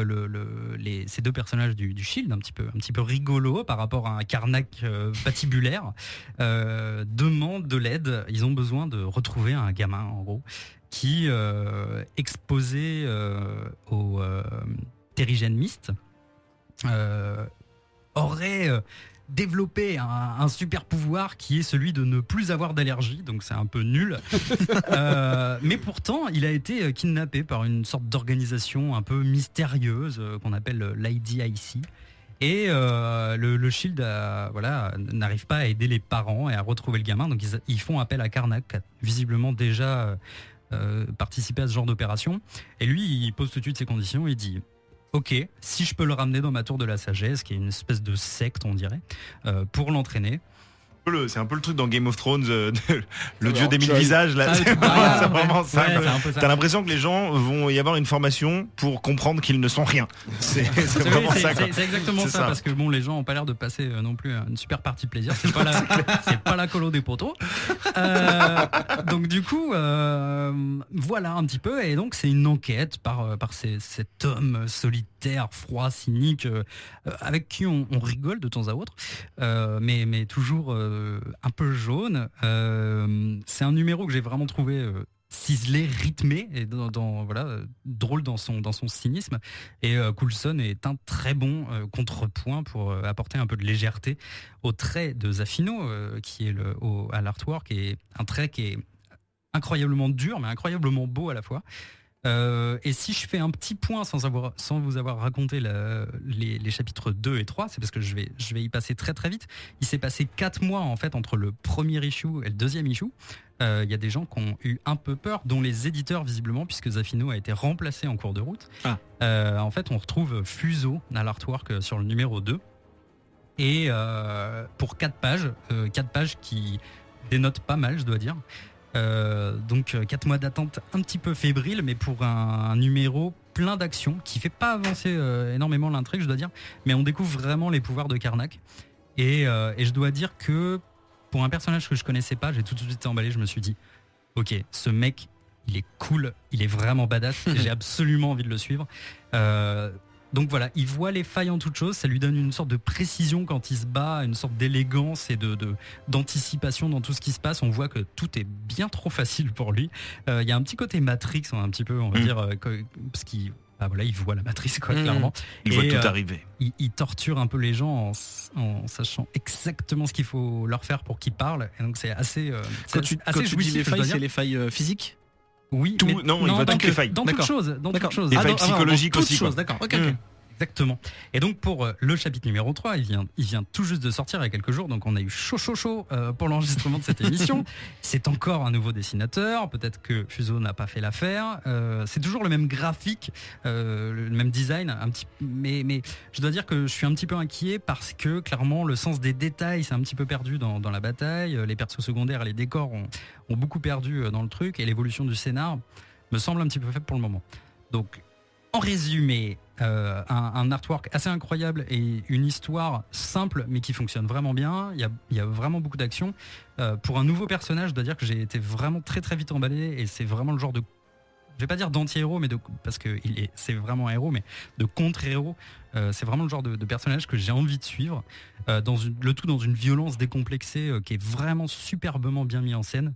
ces deux personnages du Shield, un petit peu rigolo par rapport à un Karnak patibulaire, demandent de l'aide. Ils ont besoin de retrouver un gamin, en gros, qui exposé au terrigène mist aurait développé un super pouvoir qui est celui de ne plus avoir d'allergie, donc c'est un peu nul. Mais pourtant, il a été kidnappé par une sorte d'organisation un peu mystérieuse qu'on appelle l'IDIC. Et le Shield n'arrive pas à aider les parents et à retrouver le gamin, donc ils font appel à Karnak, qui a visiblement déjà participé à ce genre d'opération. Et lui, il pose tout de suite ses conditions, il dit: ok, si je peux le ramener dans ma tour de la sagesse, qui est une espèce de secte, on dirait, pour l'entraîner. C'est un peu le truc dans Game of Thrones, le dieu des mille visages. Là, c'est vraiment ça. Ouais, t'as l'impression que les gens vont y avoir une formation pour comprendre qu'ils ne sont rien. C'est vraiment ça. C'est exactement ça, parce que bon, les gens ont pas l'air de passer non plus une super partie de plaisir. C'est pas la colo des poteaux. Donc du coup, voilà un petit peu. Et donc c'est une enquête par cet homme solitaire, froid, cynique, avec qui on rigole de temps à autre, mais toujours un peu jaune. C'est un numéro que j'ai vraiment trouvé ciselé, rythmé et drôle dans son cynisme. Et Coulson est un très bon contrepoint pour apporter un peu de légèreté au trait de Zafino, qui est à l'artwork, et un trait qui est incroyablement dur mais incroyablement beau à la fois. Et si je fais un petit point sans vous avoir raconté les chapitres 2 et 3, c'est parce que je vais y passer très très vite. Il s'est passé 4 mois en fait entre le premier issue et le deuxième issue. Il y a des gens qui ont eu un peu peur, dont les éditeurs visiblement, puisque Zafino a été remplacé en cours de route. En fait, on retrouve Fuso à l'artwork sur le numéro 2. Et pour 4 pages qui dénotent pas mal, je dois dire. Donc 4 mois d'attente un petit peu fébrile, mais pour un numéro plein d'actions qui fait pas avancer énormément l'intrigue, je dois dire, mais on découvre vraiment les pouvoirs de Karnak. Et je dois dire que pour un personnage que je connaissais pas, j'ai tout de suite emballé, je me suis dit ok, ce mec, il est cool, il est vraiment badass, j'ai absolument envie de le suivre. Donc voilà, il voit les failles en toute chose, ça lui donne une sorte de précision quand il se bat, une sorte d'élégance et d'anticipation dans tout ce qui se passe. On voit que tout est bien trop facile pour lui. Il y a un petit côté Matrix, un petit peu, on va dire, parce qu'il il voit la matrice, clairement. Il voit tout arriver. Il torture un peu les gens en sachant exactement ce qu'il faut leur faire pour qu'ils parlent. Et donc c'est assez quand tu dis les failles, c'est les failles physiques. Oui, il voit toutes les failles. Dans toute chose. Les failles psychologiques aussi. D'accord, ok. Exactement. Et donc pour le chapitre numéro 3, il vient tout juste de sortir il y a quelques jours, donc on a eu chaud pour l'enregistrement de cette émission. C'est encore un nouveau dessinateur, peut-être que Fuso n'a pas fait l'affaire. C'est toujours le même graphique, le même design, mais je dois dire que je suis un petit peu inquiet parce que clairement le sens des détails s'est un petit peu perdu dans la bataille. Les persos secondaires et les décors ont beaucoup perdu dans le truc, et l'évolution du scénar me semble un petit peu faible pour le moment. Donc en résumé, un artwork assez incroyable et une histoire simple mais qui fonctionne vraiment bien. Il y a vraiment beaucoup d'action. Pour un nouveau personnage, je dois dire que j'ai été vraiment très très vite emballé, et c'est vraiment le genre de, je vais pas dire d'anti-héros, mais parce que c'est vraiment un héros, mais de contre-héros. C'est vraiment le genre de personnage que j'ai envie de suivre, le tout dans une violence décomplexée qui est vraiment superbement bien mis en scène.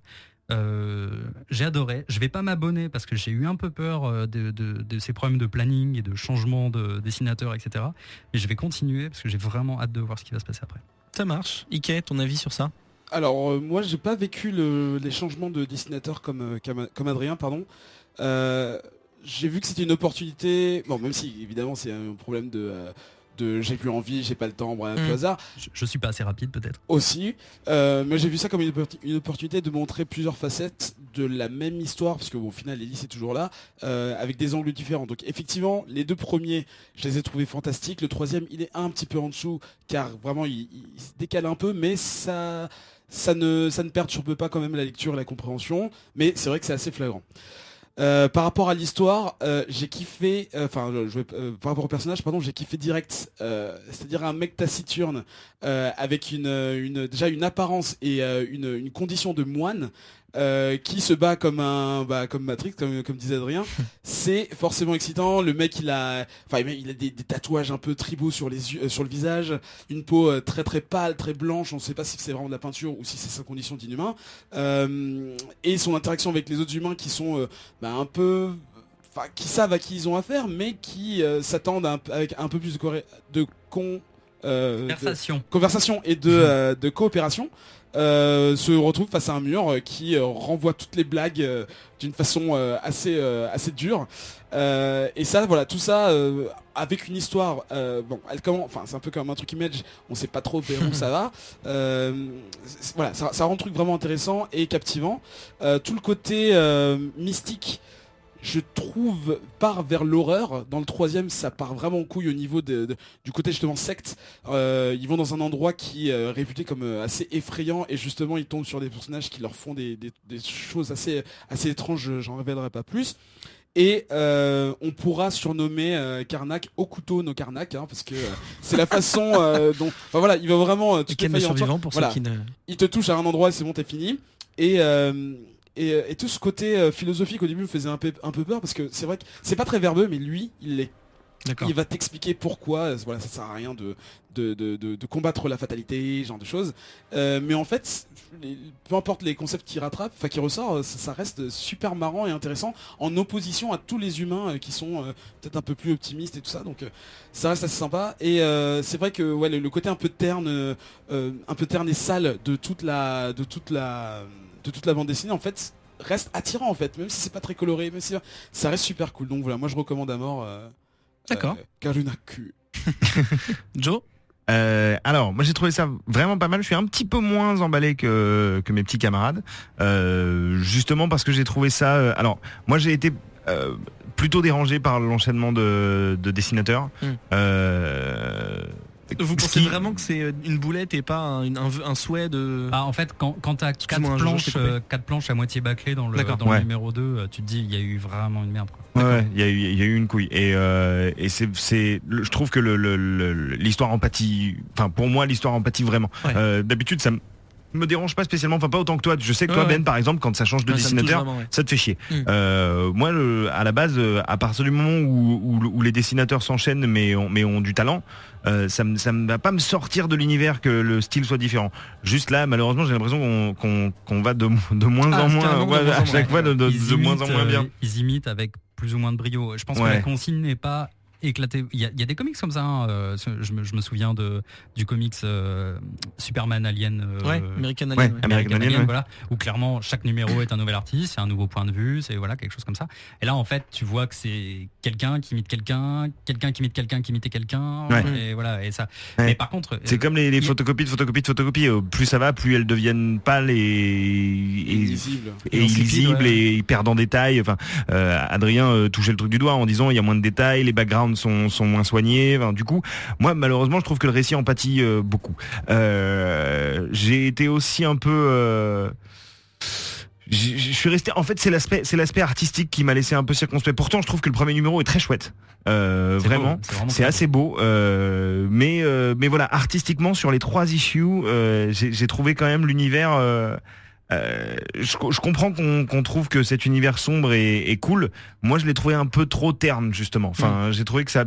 J'ai adoré. Je vais pas m'abonner parce que j'ai eu un peu peur de ces problèmes de planning et de changement de dessinateur, etc. Mais je vais continuer parce que j'ai vraiment hâte de voir ce qui va se passer après. Ça marche. Ike, ton avis sur ça? Alors moi j'ai pas vécu les changements de dessinateur comme Adrien, pardon. J'ai vu que c'était une opportunité. Bon, même si évidemment c'est un problème de j'ai plus envie, j'ai pas le temps, bref, tout hasard. Je suis pas assez rapide peut-être. Aussi, mais j'ai vu ça comme une opportunité de montrer plusieurs facettes de la même histoire, parce que au final Ellie c'est toujours là, avec des angles différents. Donc effectivement, les deux premiers, je les ai trouvés fantastiques. Le troisième, il est un petit peu en dessous, car vraiment il se décale un peu, mais ça ne perturbe pas quand même la lecture et la compréhension. Mais c'est vrai que c'est assez flagrant. Par rapport à l'histoire, j'ai kiffé, par rapport au personnage, pardon, j'ai kiffé direct. C'est-à-dire un mec taciturne avec déjà une apparence et une condition de moine qui se bat comme Matrix, comme disait Adrien. C'est forcément excitant. Le mec, il a des tatouages un peu tribaux sur les yeux, sur le visage, une peau très très pâle, très blanche. On ne sait pas si c'est vraiment de la peinture ou si c'est sa condition d'inhumain. Et son interaction avec les autres humains qui sont un peu, qui savent à qui ils ont affaire, mais qui s'attendent avec un peu plus de conversation et de coopération. Se retrouve face à un mur qui renvoie toutes les blagues d'une façon assez dure, et ça, voilà, tout ça avec une histoire, c'est un peu comme un truc image, on sait pas trop vers où ça va. Voilà, ça rend le truc vraiment intéressant et captivant. Tout le côté mystique, je trouve, part vers l'horreur. Dans le troisième, ça part vraiment en couille au niveau du côté justement secte. Ils vont dans un endroit qui est réputé comme assez effrayant, et justement ils tombent sur des personnages qui leur font des choses assez étranges. J'en révélerai pas plus. Et on pourra surnommer Karnak au couteau nos Karnak, parce que c'est la façon dont, voilà, il va vraiment il te touche à un endroit, c'est bon, t'es fini. Et tout ce côté philosophique au début me faisait un peu peur, parce que c'est vrai que c'est pas très verbeux, mais lui il l'est. Il va t'expliquer pourquoi, voilà, ça sert à rien de combattre la fatalité, ce genre de choses. Mais en fait, peu importe les concepts qu'il rattrape, qui ressort, ça reste super marrant et intéressant, en opposition à tous les humains qui sont peut-être un peu plus optimistes et tout ça. Donc ça reste assez sympa. Et c'est vrai que le côté un peu terne et sale de toute la bande dessinée, en fait, reste attirant, en fait, même si c'est pas très coloré, même si ça reste super cool. Donc voilà, moi je recommande à mort. D'accord. Karunaku. Joe? Alors, moi j'ai trouvé ça vraiment pas mal. Je suis un petit peu moins emballé que mes petits camarades, justement parce que j'ai trouvé ça. Alors, moi j'ai été plutôt dérangé par l'enchaînement de dessinateurs. Vous pensez vraiment que c'est une boulette et pas un souhait de... En fait, quand t'as 4 planches à moitié bâclées dans le numéro 2, tu te dis il y a eu vraiment une merde, quoi. Ouais, il y a eu une couille. Et je trouve que l'histoire empathie, pour moi l'histoire empathie vraiment. Ouais. D'habitude me dérange pas spécialement, enfin pas autant que toi. Je sais que toi, Ouais. Ben, par exemple, quand ça change de Ouais, ça me touche dessinateur, vraiment, ouais. ça te fait chier. Mm. Moi, à la base, à partir du moment où les dessinateurs s'enchaînent mais ont du talent, ça ne va pas me sortir de l'univers que le style soit différent. Juste là, malheureusement, j'ai l'impression qu'on va de moins Ah, en moins, carrément de moins en à moins, chaque fois de moins en moins bien. Ils imitent avec plus ou moins de brio. Je pense que Ouais. la consigne n'est pas éclatée. Il y a des comics comme ça. Hein. Je me souviens du comics Superman Alien. Ouais, American Ouais. Alien. ouais. American Alien, ouais. voilà, où clairement chaque numéro est un nouvel artiste, c'est un nouveau point de vue, c'est voilà quelque chose comme ça. Et là en fait tu vois que c'est quelqu'un qui imite quelqu'un qui imite quelqu'un qui imitait quelqu'un, Ouais. et voilà et ça. Ouais. Mais par contre, C'est comme les il y a- photocopies de photocopies de photocopies. Plus ça va, plus elles deviennent pâles Illisible. et illisibles et ils perdent en détails. Enfin, Adrien touchait le truc du doigt en disant il y a moins de détails, les backgrounds sont moins soignés. Enfin, du coup, moi malheureusement je trouve que le récit en pâtit beaucoup. J'ai été aussi un peu je suis resté. En fait, c'est l'aspect artistique qui m'a laissé un peu circonspect. Pourtant, je trouve que le premier numéro est très chouette. Vraiment, c'est assez beau. Mais voilà, artistiquement sur les 3 issues, j'ai trouvé quand même l'univers. Je comprends qu'on trouve que cet univers sombre est cool. Moi, je l'ai trouvé un peu trop terne, justement. Enfin, j'ai trouvé que ça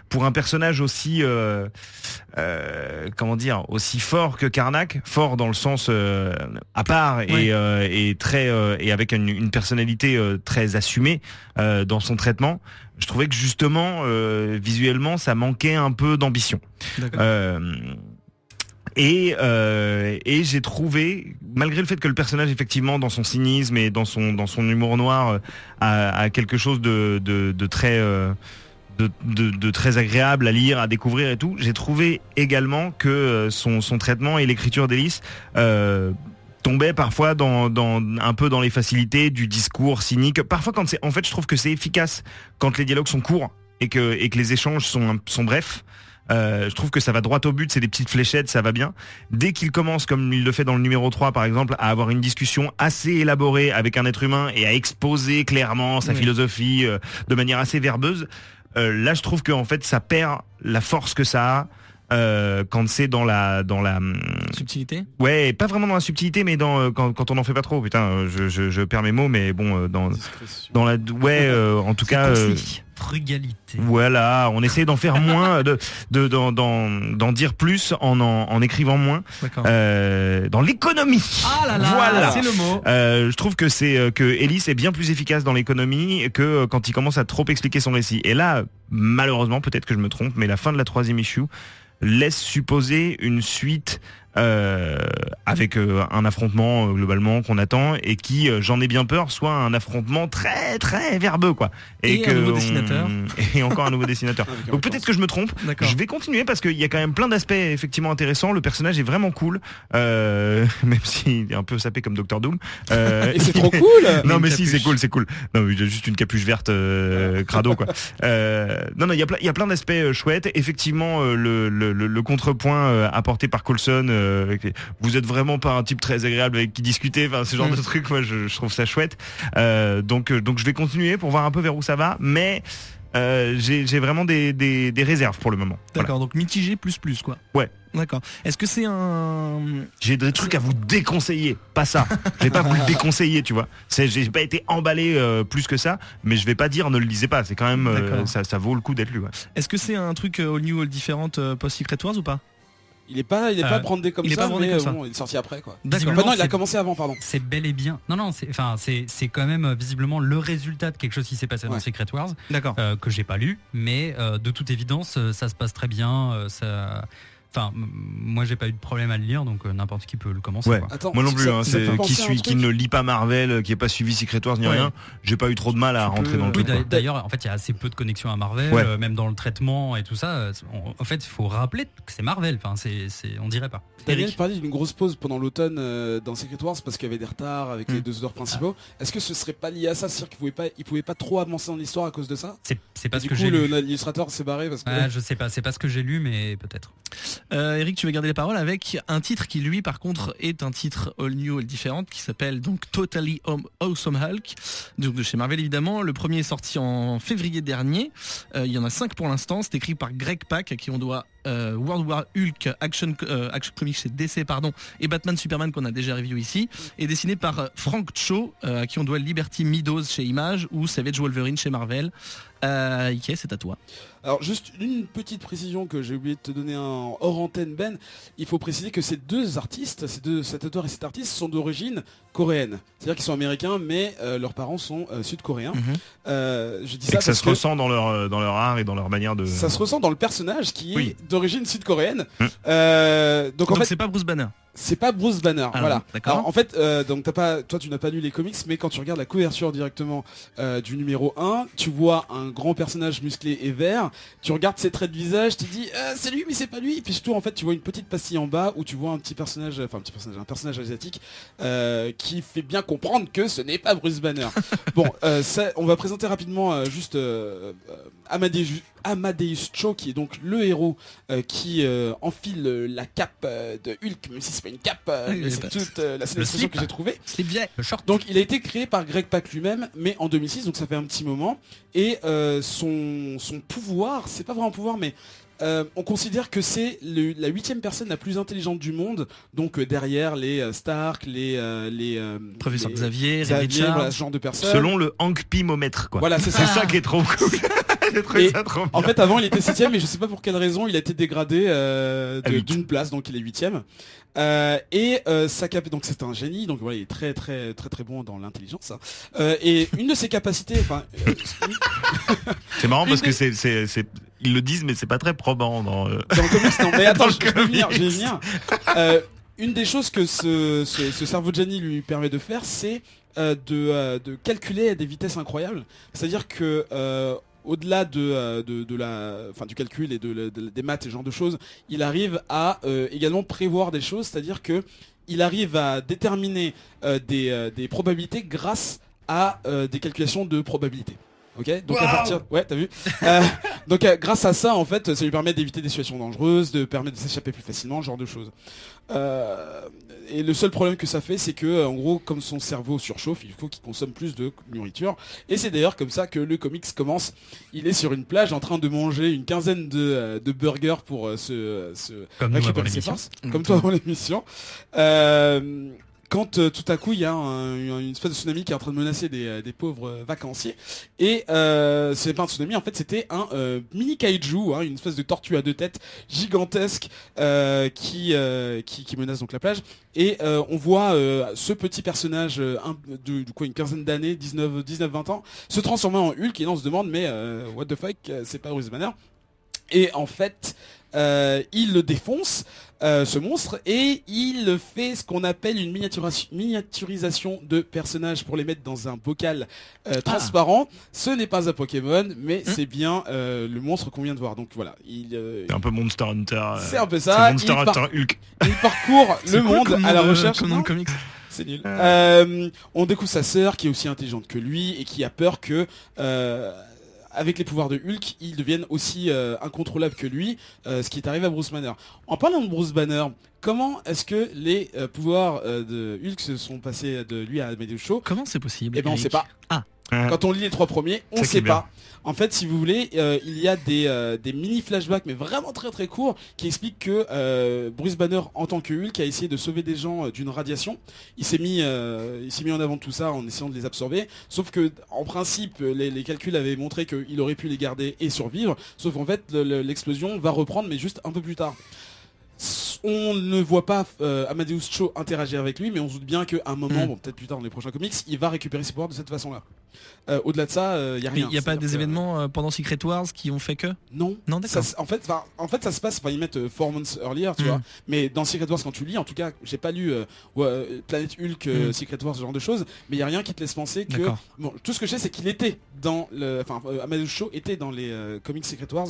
pour un personnage aussi, comment dire, aussi fort que Karnak, fort dans le sens à part et très et avec une personnalité très assumée dans son traitement. Je trouvais que justement, visuellement, ça manquait un peu d'ambition. D'accord. Et j'ai trouvé, malgré le fait que le personnage effectivement dans son cynisme et dans son humour noir a quelque chose de très de très agréable à lire, à découvrir et tout, j'ai trouvé également que son traitement et l'écriture d'Ellis tombait parfois un peu dans les facilités du discours cynique. Parfois en fait je trouve que c'est efficace quand les dialogues sont courts et que les échanges sont brefs. Je trouve que ça va droit au but, c'est des petites fléchettes, ça va bien. Dès qu'il commence, comme il le fait dans le numéro 3 par exemple, à avoir une discussion assez élaborée avec un être humain et à exposer clairement sa philosophie de manière assez verbeuse, là je trouve qu'en fait ça perd la force que ça a quand c'est dans la Subtilité. ouais, pas vraiment dans la subtilité, mais quand on en fait pas trop. Putain, je perds mes mots, mais bon, Discrétion. dans la en tout cas. frugalité. Voilà, on essaie d'en faire moins, d'en dire plus en écrivant moins. D'accord. Dans l'économie. Ah là là, Voilà. c'est le mot. Je trouve que que Ellis est bien plus efficace dans l'économie que quand il commence à trop expliquer son récit. Et là, malheureusement, peut-être que je me trompe, mais la fin de la 3e issue laisse supposer une suite avec un affrontement globalement qu'on attend et qui, j'en ai bien peur, soit un affrontement très très verbeux quoi. Et un nouveau dessinateur. Et encore un nouveau dessinateur. Donc peut-être que je me trompe. D'accord. Je vais continuer parce qu'il y a quand même plein d'aspects effectivement intéressants. Le personnage est vraiment cool, même s'il est un peu sapé comme Dr Doom. Et c'est trop cool. Non mais Une si, capuche. c'est cool. Non mais il a juste une capuche verte crado quoi. Non, il y a plein d'aspects chouettes. Effectivement, le contrepoint apporté par Coulson. Vous êtes vraiment pas un type très agréable avec qui discuter. Enfin, ce genre de truc, moi, je trouve ça chouette. Donc, je vais continuer pour voir un peu vers où ça va. Mais j'ai vraiment des réserves pour le moment. D'accord, donc mitigé plus quoi. Ouais. D'accord. Est-ce que c'est un... J'ai des trucs à vous déconseiller, pas ça. Je vais pas vous le déconseiller, tu vois. J'ai pas été emballé plus que ça, mais je vais pas dire ne le lisez pas. C'est quand même D'accord. ça vaut le coup d'être lu. Ouais. Est-ce que c'est un truc all new, all different post-Secret Wars ou pas? Il est pas brandé comme il est ça, pas brandé mais comme ça. bon, il est sorti après quoi. D'accord. Enfin, non, il a c'est- commencé avant, pardon. C'est bel et bien. Non, c'est quand même visiblement le résultat de quelque chose qui s'est passé dans Ouais. Secret Wars, D'accord. que j'ai pas lu, mais de toute évidence, ça se passe très bien. Moi, j'ai pas eu de problème à le lire, donc n'importe qui peut le commencer. Ouais. Quoi. Attends, Moi non plus, ça- hein, ça me fait penser à un qui truc. ne lit pas Marvel, qui n'a pas suivi Secret Wars ni Ouais. rien, j'ai pas eu trop de mal à Tu rentrer peux- dans le Oui, truc. quoi. d'ailleurs, en fait, il y a assez peu de connexions à Marvel, Ouais. même dans le traitement et tout ça. En fait, il faut rappeler que c'est Marvel. Enfin, on dirait pas. Daniel Eric. parlait d'une grosse pause pendant l'automne dans Secret Wars parce qu'il y avait des retards avec les 2 auteurs principaux. Est-ce que ce serait pas lié à ça, c'est-à-dire qu'ils pouvaient pas trop avancer dans l'histoire à cause de ça? C'est pas Et ce du que coup, j'ai lu. l'illustrateur s'est barré parce que Je sais pas. C'est pas ce que j'ai lu, mais peut-être. Eric, tu vas garder les paroles avec un titre qui lui par contre est un titre all new, all different qui s'appelle donc Totally Awesome Hulk, donc de chez Marvel évidemment. Le premier est sorti en février dernier. Il y en a 5 pour l'instant. C'est écrit par Greg Pak à qui on doit World War Hulk Action Comics chez DC et Batman Superman qu'on a déjà review ici, est dessiné par Frank Cho, à qui on doit Liberty Meadows chez Image ou Savage Wolverine chez Marvel. Ike, c'est à toi. Alors juste une petite précision que j'ai oublié de te donner en hors antenne, Ben. Il faut préciser que ces deux artistes, cet auteur et cet artiste sont d'origine coréenne. C'est-à-dire qu'ils sont américains mais leurs parents sont sud-coréens. Je dis et ça que ça parce se ressent dans leur art et dans leur manière de... ça se ressent dans le personnage qui Oui. est d'origine sud-coréenne. Donc en fait c'est pas Bruce Banner. c'est pas Bruce Banner, Ah, voilà. d'accord. Alors en fait, donc toi tu n'as pas lu les comics, mais quand tu regardes la couverture directement du numéro 1, tu vois un grand personnage musclé et vert, tu regardes ses traits de visage, tu te dis c'est lui mais c'est pas lui, et puis surtout en fait tu vois une petite pastille en bas où tu vois un personnage asiatique qui fait bien comprendre que ce n'est pas Bruce Banner. Bon, on va présenter rapidement juste Amadeus Cho, qui est donc le héros qui enfile la cape de Hulk, même si c'est pas une cape, mais c'est toute la seule expression slip. que j'ai trouvée. C'est bien. Le short. Donc il a été créé par Greg Pak lui-même, mais en 2006, donc ça fait un petit moment. Et son pouvoir, c'est pas vraiment un pouvoir, mais on considère que c'est la 8e personne la plus intelligente du monde, donc derrière les Stark, les Professeur les Xavier, Ray Xavier, Richards. voilà, ce genre de personnes. Selon le Hank Pymomètre, quoi. Voilà, c'est ça. C'est ça qui est trop cool. J'ai trouvé Et ça trop bien. En fait, avant, il était 7ème, mais je sais pas pour quelle raison, il a été dégradé huit. d'une place, donc il est 8ème. Sa donc c'est un génie, donc voilà, il est très très très très bon dans l'intelligence. Et une de ses capacités, C'est marrant parce une que ils le disent, mais c'est pas très probant dans. dans le comics, non, mais attends, Dans je le vais venir, je vais comics. venir. Une des choses que ce cerveau de génie lui permet de faire, c'est de calculer à des vitesses incroyables. C'est-à-dire que au-delà du calcul et des maths et ce genre de choses, il arrive à également prévoir des choses, c'est-à-dire que il arrive à déterminer des probabilités grâce à des calculations de probabilité. Ok, donc à partir, ouais, t'as vu. Donc grâce à ça, en fait, ça lui permet d'éviter des situations dangereuses, de permettre de s'échapper plus facilement, ce genre de choses. Et le seul problème que ça fait, c'est que, en gros, comme son cerveau surchauffe, il faut qu'il consomme plus de nourriture. Et c'est d'ailleurs comme ça que le comics commence. Il est sur une plage en train de manger une quinzaine de burgers pour se Comme nous avant récupérer ses l'émission. forces, comme toi avant l'émission. Quand tout à coup il y a une espèce de tsunami qui est en train de menacer des pauvres vacanciers, et c'est pas un tsunami, en fait c'était un mini kaiju, une espèce de tortue à 2 têtes gigantesque qui menace donc la plage, et on voit ce petit personnage de quoi, une quinzaine d'années, 19-20 ans, se transformer en Hulk, et là on se demande mais what the fuck, c'est pas Bruce Banner. Et en fait, il le défonce, ce monstre, et il fait ce qu'on appelle une miniaturisation de personnages pour les mettre dans un bocal transparent. Ce n'est pas un Pokémon, mais c'est bien le monstre qu'on vient de voir. Donc voilà, C'est un peu Monster Hunter. c'est un peu ça. C'est Monster Hunter Hulk. Il parcourt le monde à la recherche. Comme dans le comics. C'est nul. On découvre sa sœur qui est aussi intelligente que lui et qui a peur que avec les pouvoirs de Hulk, ils deviennent aussi incontrôlables que lui, ce qui est arrivé à Bruce Banner. En parlant de Bruce Banner, comment est-ce que les pouvoirs de Hulk se sont passés de lui à Amadeus Cho? Comment c'est possible? Eh ben on Eric sait pas. Ah. Quand on lit les 3 premiers, on Ça qui sait est bien. pas. En fait, si vous voulez, il y a des mini flashbacks, mais vraiment très très courts, qui expliquent que Bruce Banner, en tant que Hulk, a essayé de sauver des gens d'une radiation. Il s'est mis en avant de tout ça en essayant de les absorber. Sauf que, en principe, les calculs avaient montré qu'il aurait pu les garder et survivre. Sauf qu'en fait, l'explosion va reprendre, mais juste un peu plus tard. On ne voit pas Amadeus Cho interagir avec lui, mais on se doute bien qu'à un moment, bon, peut-être plus tard dans les prochains comics, il va récupérer ses pouvoirs de cette façon-là. Au-delà de ça, il y a Mais rien. il n'y a pas C'est-à-dire des que- événements pendant Secret Wars qui ont fait que? Non. Non, d'accord. En fait, ça se passe. Ils mettent 4 months earlier, tu vois. Mais dans Secret Wars, quand tu lis, en tout cas, j'ai pas lu Planète Hulk, Secret Wars, ce genre de choses. Mais il y a rien qui te laisse penser que. D'accord. Bon, tout ce que je sais, c'est qu'il était dans le. Enfin, Amadeus Cho était dans les comics Secret Wars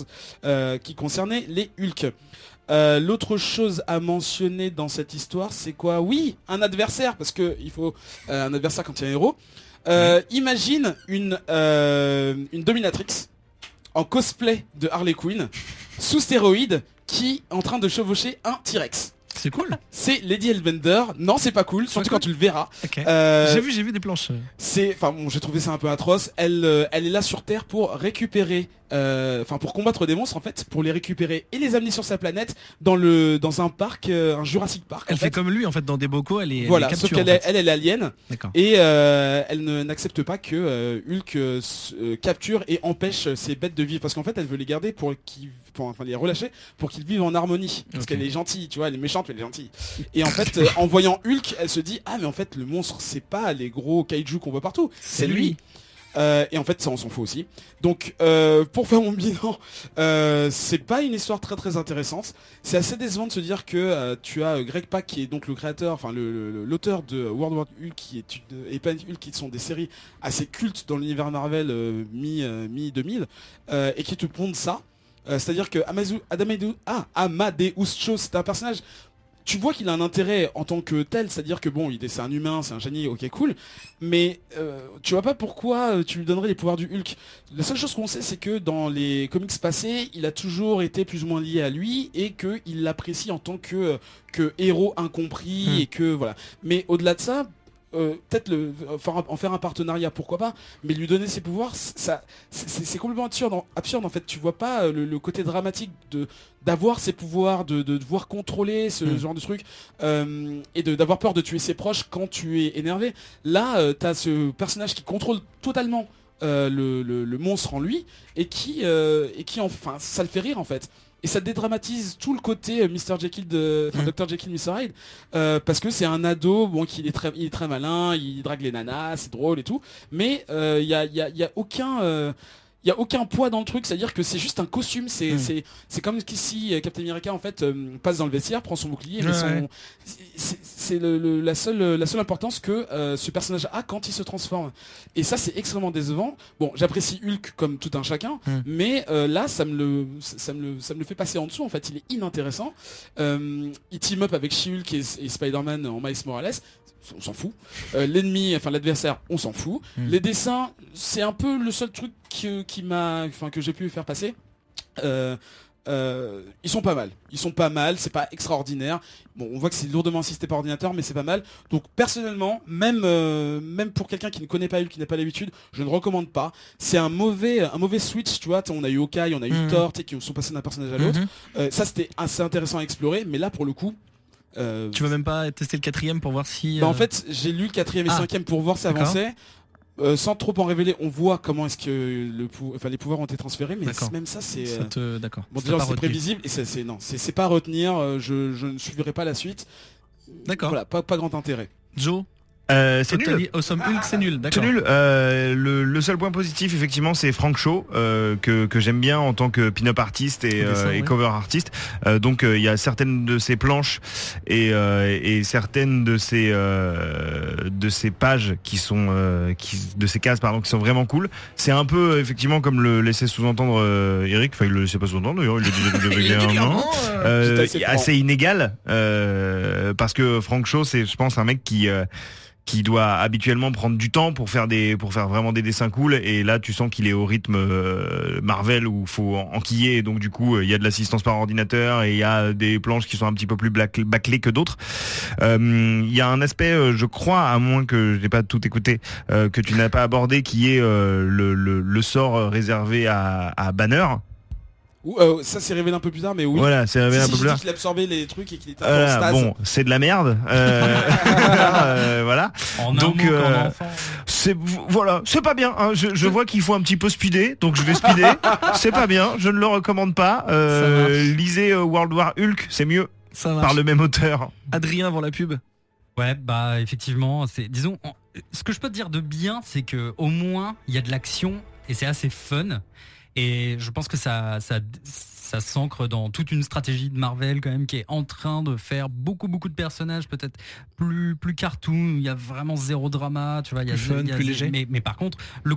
qui concernaient les Hulk. L'autre chose à mentionner dans cette histoire, c'est quoi? Oui, un adversaire, parce que il faut un adversaire quand il y a un héros. Imagine une dominatrix en cosplay de Harley Quinn sous stéroïdes qui est en train de chevaucher un T-Rex. C'est cool. C'est Lady Hellbender. Non, c'est pas cool, surtout cool. quand tu le verras. Ok. Euh, J'ai vu des planches. Enfin bon, j'ai trouvé ça un peu atroce. Elle est là sur Terre pour récupérer enfin pour combattre des monstres en fait, pour les récupérer et les amener sur sa planète dans un parc, un Jurassic Park. Elle fait comme lui en fait dans des bocaux, elle voilà, capture, sauf qu'elle elle est alien D'accord. et elle n'accepte pas que Hulk capture et empêche ses bêtes de vivre parce qu'en fait elle veut les garder pour les relâcher pour qu'ils vivent en harmonie parce qu'elle est gentille, tu vois, elle est méchante mais elle est gentille. Et en fait en voyant Hulk, elle se dit ah mais en fait le monstre c'est pas les gros kaiju qu'on voit partout, c'est lui. Et en fait ça on s'en fout aussi. Donc pour faire mon bilan, c'est pas une histoire très très intéressante. C'est assez décevant de se dire que tu as Greg Pak qui est donc le créateur, enfin l'auteur de World War Hulk et Planet Hulk qui sont des séries assez cultes dans l'univers Marvel mi 2000 et qui te pondent ça. C'est-à-dire que Amadeus Cho c'est un personnage. Tu vois qu'il a un intérêt en tant que tel, c'est-à-dire que bon, c'est un humain, c'est un génie, ok cool, mais tu vois pas pourquoi tu lui donnerais les pouvoirs du Hulk. La seule chose qu'on sait, c'est que dans les comics passés, il a toujours été plus ou moins lié à lui et qu'il l'apprécie en tant que héros incompris et que voilà. Mais au-delà de ça, peut-être en faire un partenariat, pourquoi pas, mais lui donner ses pouvoirs, c'est complètement absurde en fait. Tu vois pas le côté dramatique d'avoir ses pouvoirs, de devoir contrôler ce genre de truc et d'avoir peur de tuer ses proches quand tu es énervé. Là, t'as ce personnage qui contrôle totalement le monstre en lui et qui enfin ça le fait rire en fait. Et ça dédramatise tout le côté Mr. Jekyll Dr. Jekyll Mr. Hyde parce que c'est un ado bon il est très malin, il drague les nanas, c'est drôle et tout, mais il y a aucun poids dans le truc, c'est-à-dire que c'est juste un costume, c'est comme si Captain America en fait passe dans le vestiaire, prend son bouclier, mais c'est la seule importance que ce personnage a quand il se transforme. Et ça c'est extrêmement décevant. Bon, j'apprécie Hulk comme tout un chacun, mais là ça me le fait passer en dessous en fait, il est inintéressant. Il team up avec She-Hulk et Spider-Man en Miles Morales. On s'en fout. L'ennemi, enfin l'adversaire, on s'en fout. Les dessins, c'est un peu le seul truc que j'ai pu faire passer. Ils sont pas mal, c'est pas extraordinaire. Bon, on voit que c'est lourdement assisté par ordinateur, mais c'est pas mal. Donc personnellement, même pour quelqu'un qui ne connaît pas Hulk, qui n'a pas l'habitude, je ne recommande pas. C'est un mauvais switch, tu vois. On a eu Hawkeye, on a eu Thor, qui sont passés d'un personnage à l'autre. Ça c'était assez intéressant à explorer, mais là pour le coup. Tu vas même pas tester le 4ème pour voir si... En fait j'ai lu le 4ème et 5ème pour voir si ça avançait. Sans trop en révéler, on voit comment est-ce que les pouvoirs ont été transférés, mais même ça c'est... D'accord. Bon déjà c'est prévisible et c'est pas à retenir, je ne suivrai pas la suite. D'accord. Voilà, pas grand intérêt. Joe, c'est nul. Awesome Hulk, c'est nul, d'accord. C'est nul. Le seul point positif, effectivement, c'est Frank Shaw, que j'aime bien en tant que pin-up artiste et cover artiste. Donc il y a certaines de ses planches et certaines de ses pages qui sont de ces cases pardon qui sont vraiment cool. C'est un peu effectivement comme le laissait sous-entendre Eric. Enfin il le laissait pas sous-entendre d'ailleurs. Il le disait assez inégal parce que Frank Shaw c'est je pense un mec qui doit habituellement prendre du temps pour faire vraiment des dessins cool, et là tu sens qu'il est au rythme Marvel où faut enquiller, et donc du coup il y a de l'assistance par ordinateur et il y a des planches qui sont un petit peu plus bâclées que d'autres. Il y a un aspect je crois, à moins que je n'ai pas tout écouté, que tu n'as pas abordé, qui est le sort réservé à Banner. Ça s'est révélé un peu plus tard, mais oui. Voilà, c'est révélé un peu plus tard. Qu'il absorbait les trucs et qu'il était en stase. Bon, c'est de la merde. Voilà. Donc c'est pas bien. Hein. Je vois qu'il faut un petit peu speeder, donc je vais speeder. C'est pas bien. Je ne le recommande pas. Lisez World War Hulk, c'est mieux. Ça marche. Par le même auteur. Adrien avant la pub. Ouais, bah effectivement, disons, ce que je peux te dire de bien, c'est que au moins il y a de l'action et c'est assez fun. Et je pense que ça s'ancre dans toute une stratégie de Marvel quand même, qui est en train de faire beaucoup de personnages peut-être plus cartoon, il y a vraiment zéro drama, tu vois, il y a plus fun, plus léger. Mais par contre le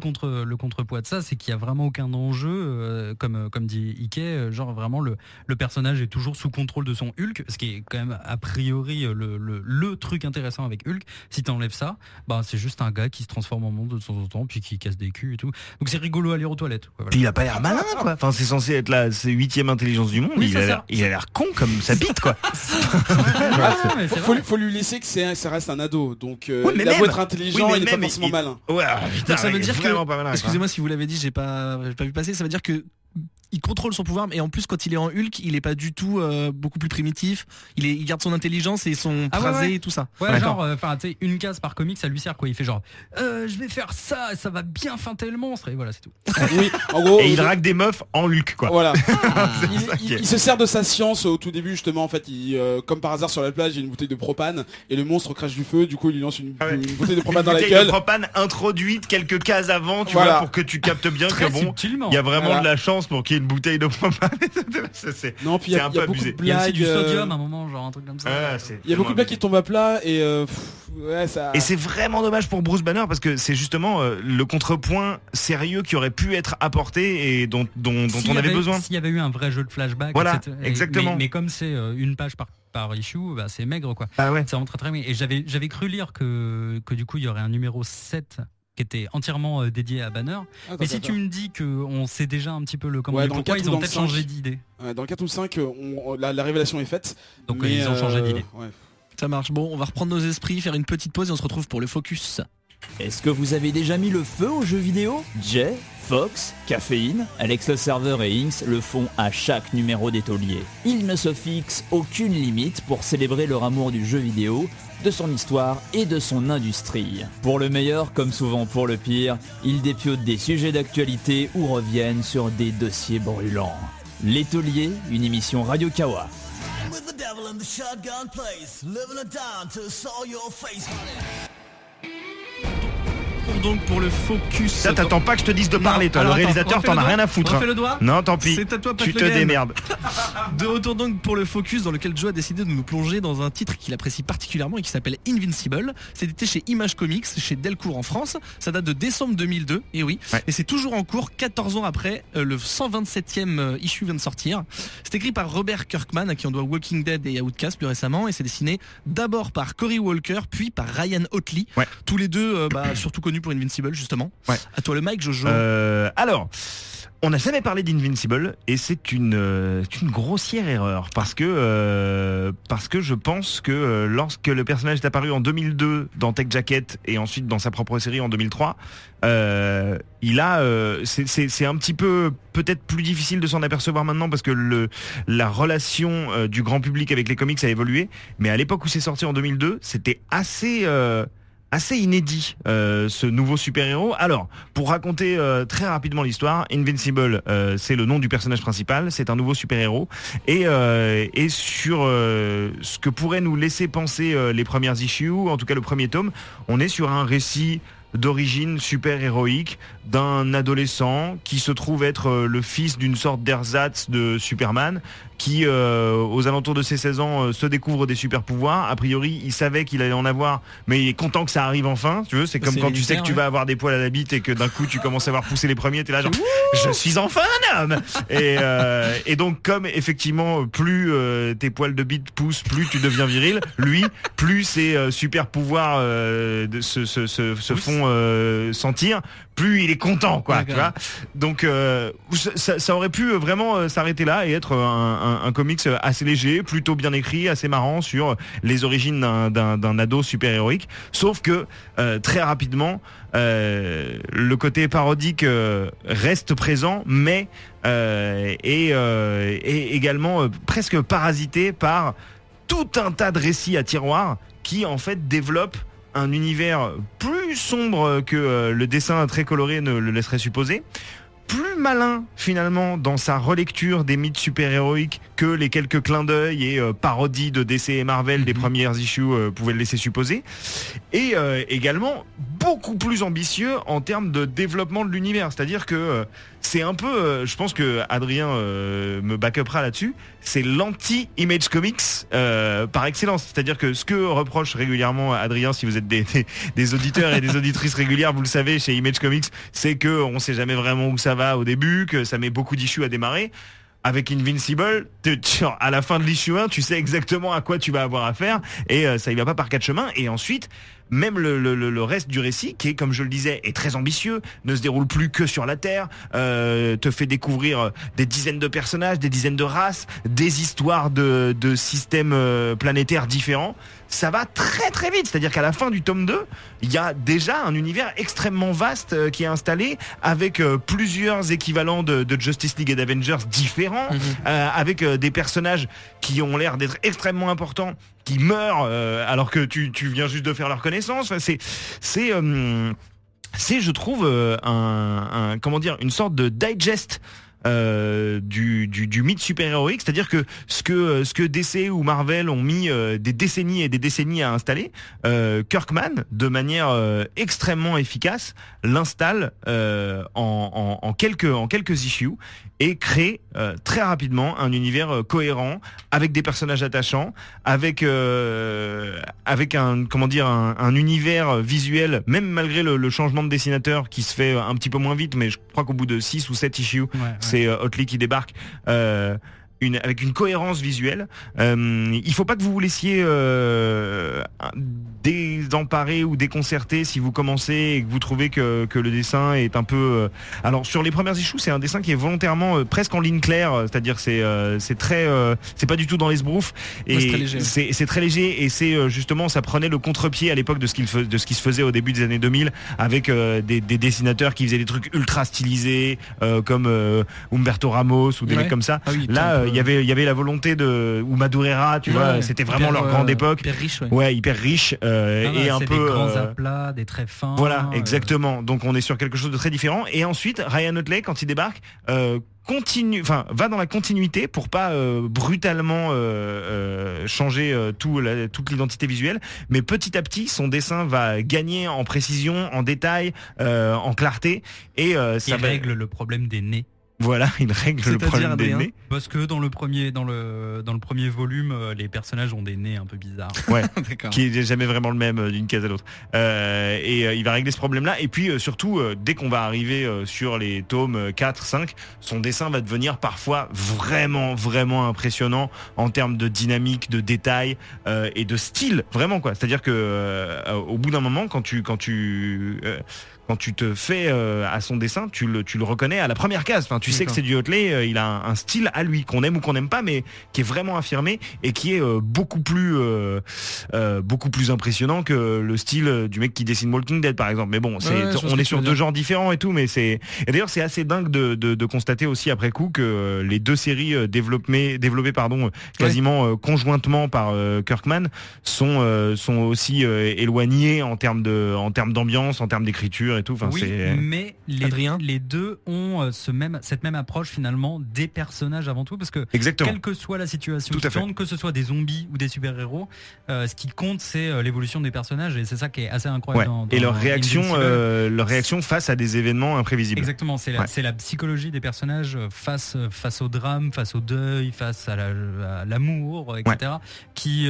contrepoids de ça, c'est qu'il y a vraiment aucun enjeu, comme dit Ike, genre vraiment le personnage est toujours sous contrôle de son Hulk, ce qui est quand même a priori le truc intéressant avec Hulk. Si t'enlèves ça, bah c'est juste un gars qui se transforme en monstre de temps en temps, puis qui casse des culs et tout. Donc c'est rigolo à lire aux toilettes, quoi, voilà. Puis il a pas l'air malin, quoi. Enfin c'est censé être la 8e intelligence du monde. Oui, il a l'air con comme sa bite, quoi. Faut lui laisser que ça reste un ado, donc mais il a beau même. être intelligent, il est pas forcément malin. Ouais, putain, Donc ça veut dire vraiment pas malin, excusez-moi si vous l'avez dit, j'ai pas vu passer, ça veut dire que il contrôle son pouvoir, et en plus quand il est en Hulk, il est pas du tout beaucoup plus primitif. Il garde son intelligence et son phrasé et tout ça. Ouais, genre, tu sais, une case par comic, ça lui sert quoi. Il fait genre, je vais faire ça, ça va bien feinter le monstre, et voilà, c'est tout. Oui, en gros. Et il drague des meufs en Hulk, quoi. Voilà. qui est- Il se sert de sa science au tout début, justement. En fait, comme par hasard sur la plage, il y a une bouteille de propane et le monstre crache du feu. Du coup, il lui lance une bouteille de propane dans la Une gueule. bouteille de propane introduite quelques cases avant, tu Voilà. vois, pour que tu captes bien Très que bon, subtilement. il y a vraiment Voilà. de la chance pour qu'il y ait une bouteille de propane. Non, puis il y c'est a, un il y a peu beaucoup abusé. de Il y a aussi blagues. du sodium à un moment, genre un truc comme ça. Il y a beaucoup de blagues qui tombent à plat et ouais, ça. Et c'est vraiment dommage pour Bruce Banner parce que c'est justement le contrepoint sérieux qui aurait pu être apporté et dont S'il on y avait besoin. S'il y avait eu un vrai jeu de flashback, Voilà, etc. exactement. Mais comme c'est une page par issue, bah, c'est maigre quoi. Ah ouais. C'est vraiment très très bien. Et j'avais cru lire que du coup il y aurait un numéro 7 qui était entièrement dédié à Banner. Mais si tu me dis qu'on sait déjà un petit peu le comment Ouais, et dans le pourquoi, 4 ils ou ont dans peut-être le 5. changé d'idée. Dans le 4 ou le 5, la révélation est faite. Donc mais, ils ont changé d'idée. Ouais. Ça marche. Bon, on va reprendre nos esprits, faire une petite pause et on se retrouve pour le focus. Est-ce que vous avez déjà mis le feu aux jeux vidéo? Jay, Fox, Caféine, Alex le serveur et Inks le font à chaque numéro des tauliers. Ils ne se fixent aucune limite pour célébrer leur amour du jeu vidéo, de son histoire et de son industrie. Pour le meilleur comme souvent pour le pire, ils dépiotent des sujets d'actualité ou reviennent sur des dossiers brûlants. Les Tauliers, une émission Radio Kawa. With the devil in the shotgun place, living it down to saw your face, honey. Donc pour le focus. Ça, t'attends pas que je te dise de parler, toi. Alors, Le attends, réalisateur, refais t'en le as doigt. rien à foutre. Refais le doigt. Non, tant pis. C'est à toi, Pat Tu Le te Game. démerdes. De retour donc pour le focus dans lequel Joe a décidé de nous plonger dans un titre qu'il apprécie particulièrement et qui s'appelle Invincible. C'était chez Image Comics, chez Delcourt en France. Ça date de décembre 2002, et oui. Ouais. Et c'est toujours en cours, 14 ans après. Le 127e issue vient de sortir. C'est écrit par Robert Kirkman, à qui on doit Walking Dead et Outcast plus récemment. Et c'est dessiné d'abord par Cory Walker, puis par Ryan Otley. Ouais. Tous les deux, surtout connus pour Invincible, justement. Ouais. À toi le mic, Jojo. Alors, on n'a jamais parlé d'Invincible et c'est une grossière erreur parce que je pense que lorsque le personnage est apparu en 2002 dans Tech Jacket et ensuite dans sa propre série en 2003, il a c'est un petit peu peut-être plus difficile de s'en apercevoir maintenant parce que la relation du grand public avec les comics a évolué, mais à l'époque où c'est sorti en 2002, c'était assez inédit ce nouveau super-héros. Alors, pour raconter très rapidement l'histoire, Invincible, c'est le nom du personnage principal, c'est un nouveau super-héros et sur ce que pourraient nous laisser penser les premières issues, en tout cas le premier tome, on est sur un récit d'origine super héroïque d'un adolescent qui se trouve être le fils d'une sorte d'ersatz de Superman qui aux alentours de ses 16 ans se découvre des super pouvoirs. A priori il savait qu'il allait en avoir, mais il est content que ça arrive enfin, tu veux, c'est comme C'est quand tu sais que tu héréditaire, vas avoir des poils à la bite et que d'un coup tu commences à voir pousser les premiers, t'es là genre je suis enfin un homme et donc comme effectivement plus tes poils de bite poussent, plus tu deviens viril, lui plus ses super pouvoirs se font sentir, plus il est content quoi, tu vois. Donc ça aurait pu vraiment s'arrêter là et être un comics assez léger, plutôt bien écrit, assez marrant sur les origines d'un ado super héroïque, sauf que très rapidement le côté parodique reste présent, mais est également presque parasité par tout un tas de récits à tiroir qui en fait développent un univers plus sombre que le dessin très coloré ne le laisserait supposer, plus malin finalement dans sa relecture des mythes super-héroïques que les quelques clins d'œil et parodies de DC et Marvel des premières issues pouvaient le laisser supposer, et également beaucoup plus ambitieux en termes de développement de l'univers, c'est-à-dire que c'est un peu, je pense que Adrien me back-upera là-dessus, c'est l'anti-Image Comics par excellence, c'est-à-dire que ce que reproche régulièrement Adrien, si vous êtes des auditeurs et des auditrices régulières, vous le savez, chez Image Comics, c'est que on sait jamais vraiment où ça va au début, que ça met beaucoup d'issues à démarrer. Avec Invincible, à la fin de l'issue 1, tu sais exactement à quoi tu vas avoir affaire et ça y va pas par quatre chemins. Et ensuite, même le reste du récit, qui est, comme je le disais, est très ambitieux, ne se déroule plus que sur la Terre, te fait découvrir des dizaines de personnages, des dizaines de races, des histoires de systèmes planétaires différents. Ça va très très vite, c'est-à-dire qu'à la fin du tome 2, il y a déjà un univers extrêmement vaste qui est installé, avec plusieurs équivalents de Justice League et d'Avengers différents, avec des personnages qui ont l'air d'être extrêmement importants, qui meurent alors que tu viens juste de faire leur connaissance. Enfin, c'est je trouve comment dire, une sorte de digest du mythe super-héroïque, c'est-à-dire que ce que DC ou Marvel ont mis des décennies et des décennies à installer, Kirkman, de manière extrêmement efficace, l'installe en quelques issues et crée très rapidement un univers cohérent, avec des personnages attachants, avec un univers visuel, même malgré le changement de dessinateur qui se fait un petit peu moins vite, mais je crois qu'au bout de 6 ou 7 issues, c'est Otley qui débarque, avec une cohérence visuelle. Il faut pas que vous vous laissiez désemparer ou déconcerter si vous commencez et que vous trouvez que le dessin est un peu... Alors sur les premières issues, c'est un dessin qui est volontairement presque en ligne claire, c'est-à-dire c'est très... c'est pas du tout dans les sbroufs, et c'est très léger, et c'est justement, ça prenait le contre-pied à l'époque de ce qui se faisait au début des années 2000, avec des dessinateurs qui faisaient des trucs ultra stylisés, comme Humberto Ramos ou des mecs comme ça. Là, il y avait la volonté ou Madureira, tu vois, c'était vraiment leur grande époque. Hyper riche, hyper riche, et un c'est peu des grands aplats, des traits fins. Voilà, exactement. Donc on est sur quelque chose de très différent. Et ensuite, Ryan Otley, quand il débarque, va dans la continuité pour pas brutalement changer toute l'identité visuelle, mais petit à petit son dessin va gagner en précision, en détail, en clarté, et ça règle le problème des nez. Voilà, il règle le problème des nez. Parce que dans le premier volume, les personnages ont des nez un peu bizarres. Ouais, qui n'est jamais vraiment le même d'une case à l'autre. Et il va régler ce problème-là. Et puis surtout, dès qu'on va arriver sur les tomes 4, 5, son dessin va devenir parfois vraiment, vraiment impressionnant en termes de dynamique, de détail et de style, vraiment quoi. C'est-à-dire que au bout d'un moment, quand tu te fais à son dessin, tu le reconnais à la première case. Enfin, tu sais que c'est du Otley, il a un style à lui, qu'on aime ou qu'on n'aime pas, mais qui est vraiment affirmé et qui est beaucoup plus impressionnant que le style du mec qui dessine Walking Dead, par exemple. Mais bon, on est sur deux genres différents et tout, mais et d'ailleurs c'est assez dingue de constater aussi après coup que les deux séries développées quasiment conjointement par Kirkman sont aussi éloignées en termes d'ambiance, en termes d'écriture et tout. Enfin, mais les deux ont cette même approche finalement des personnages avant tout, parce que quelle que soit la situation qui tourne, que ce soit des zombies ou des super-héros, ce qui compte c'est l'évolution des personnages, et c'est ça qui est assez incroyable. Et leur réaction face à des événements imprévisibles. Exactement, c'est la psychologie des personnages face au drame, face au deuil, face à l'amour, etc. Qui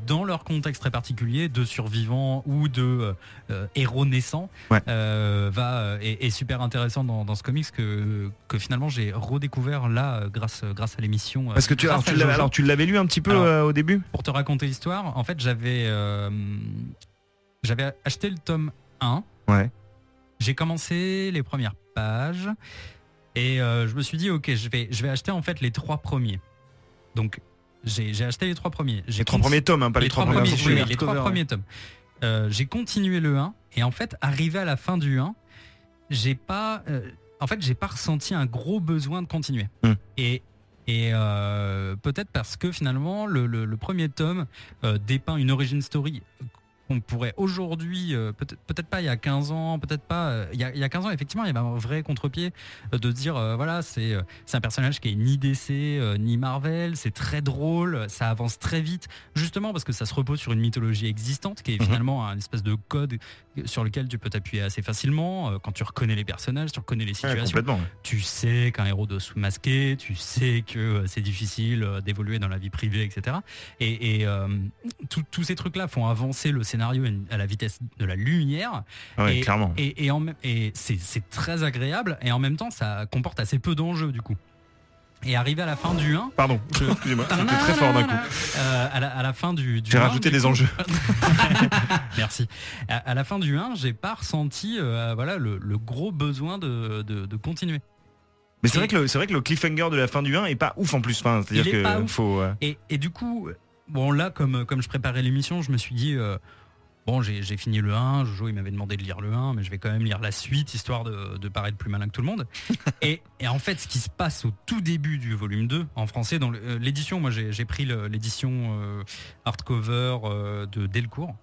dans leur contexte très particulier de survivants ou de héros naissants, est super intéressant dans ce comics que finalement j'ai redécouvert là grâce à l'émission. Parce que tu l'avais lu un petit peu au début. Pour te raconter l'histoire, en fait j'avais acheté le tome 1. Ouais. J'ai commencé les premières pages et je me suis dit ok, je vais acheter en fait les 3 premiers. Donc j'ai acheté les 3 premiers. Les 3 premiers tomes, pas les 3 premiers issues. Les 3 premiers tomes. J'ai continué le 1 et en fait arrivé à la fin du 1, j'ai pas ressenti un gros besoin de continuer. Et peut-être parce que finalement le premier tome dépeint une origin story qu'on pourrait aujourd'hui, peut-être pas il y a 15 ans, peut-être pas il y a 15 ans, effectivement il y avait un vrai contre-pied de dire voilà, c'est un personnage qui est ni DC ni Marvel, c'est très drôle, ça avance très vite, justement parce que ça se repose sur une mythologie existante qui est finalement un espèce de code sur lequel tu peux t'appuyer assez facilement quand tu reconnais les personnages, tu reconnais les situations, tu sais qu'un héros doit se masquer, tu sais que c'est difficile d'évoluer dans la vie privée, etc. Et tous ces trucs là font avancer le scénario à la vitesse de la lumière. Clairement. Et c'est très agréable, et en même temps ça comporte assez peu d'enjeux du coup. Et arrivé à la fin du 1... Pardon, excusez-moi, c'était très fort d'un coup. À la fin du J'ai 1, rajouté des enjeux. Merci. À la fin du 1, j'ai pas ressenti voilà, le gros besoin de continuer. Mais c'est vrai que le cliffhanger de la fin du 1 est pas ouf en plus. Enfin, c'est-à-dire Il est pas que ouf. faut. Et du coup, bon là, comme je préparais l'émission, je me suis dit... Bon, j'ai fini le 1, Jojo il m'avait demandé de lire le 1, mais je vais quand même lire la suite, histoire de paraître plus malin que tout le monde. et en fait, ce qui se passe au tout début du volume 2, en français, dans l'édition, moi j'ai pris l'édition hardcover de Delcourt.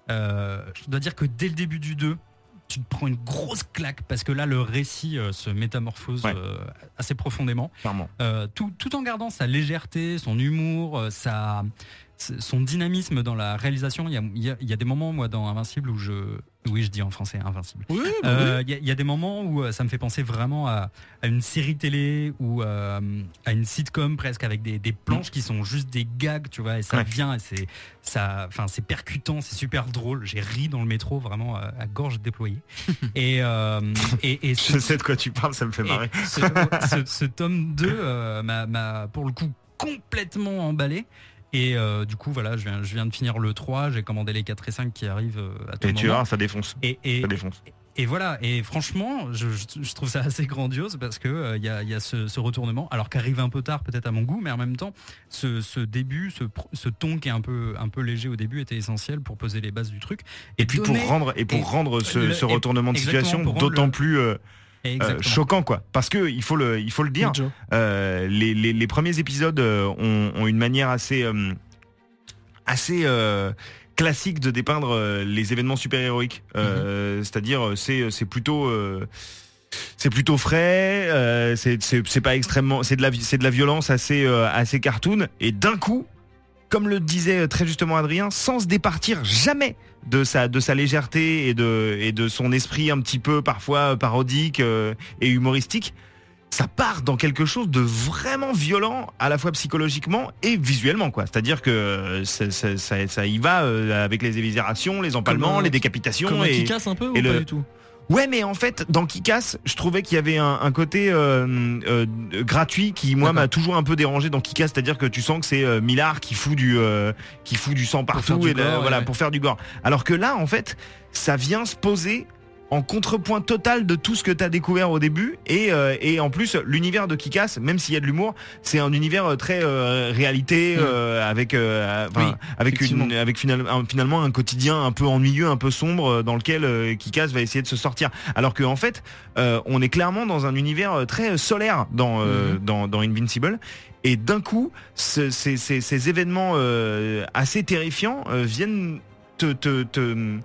Je dois dire que dès le début du 2, tu te prends une grosse claque, parce que là, le récit se métamorphose assez profondément. Clairement. Tout en gardant sa légèreté, son humour, son dynamisme dans la réalisation. Il y a des moments, moi, dans Invincible, où oui, je dis en français Invincible. Oui, il y a des moments où ça me fait penser vraiment à une série télé ou à une sitcom presque, avec des planches qui sont juste des gags, tu vois, et ça vient, et c'est percutant, c'est super drôle. J'ai ri dans le métro, vraiment à gorge déployée. et Je sais de quoi tu parles, ça me fait marrer. Ce tome 2 m'a pour le coup complètement emballé. Et du coup voilà, je viens de finir le 3, j'ai commandé les 4 et 5 qui arrivent à tout moment. Et tu vois, ça défonce. Ça défonce. Et voilà, et franchement, je trouve ça assez grandiose, parce que y a ce retournement, alors qu'arrive un peu tard peut-être à mon goût, mais en même temps, ce début, ce ton qui est un peu léger au début était essentiel pour poser les bases du truc. Et puis pour rendre ce retournement de situation d'autant plus choquant, quoi, parce que il faut le dire, les premiers épisodes ont une manière assez classique de dépeindre les événements super-héroïques. C'est-à-dire c'est plutôt frais, c'est pas extrêmement, c'est de la violence assez cartoon, et d'un coup, comme le disait très justement Adrien, sans se départir jamais de sa légèreté et de son esprit un petit peu parfois parodique et humoristique, ça part dans quelque chose de vraiment violent, à la fois psychologiquement et visuellement, quoi. C'est-à-dire que ça y va avec les éviscérations, les empalements, les décapitations. Comme qui casse un peu ou pas du tout? Ouais, mais en fait, dans Kick-Ass, je trouvais qu'il y avait un côté gratuit qui, moi, m'a toujours un peu dérangé dans Kick-Ass, c'est-à-dire que tu sens que c'est Millard qui fout du sang partout, pour faire du gore. Alors que là, en fait, ça vient se poser en contrepoint total de tout ce que t'as découvert au début, et en plus l'univers de Kick-Ass, même s'il y a de l'humour, c'est un univers très réalité, avec finalement un quotidien un peu ennuyeux, un peu sombre, dans lequel Kick-Ass va essayer de se sortir. Alors que en fait, on est clairement dans un univers très solaire dans Invincible. Et d'un coup, ces événements assez terrifiants viennent te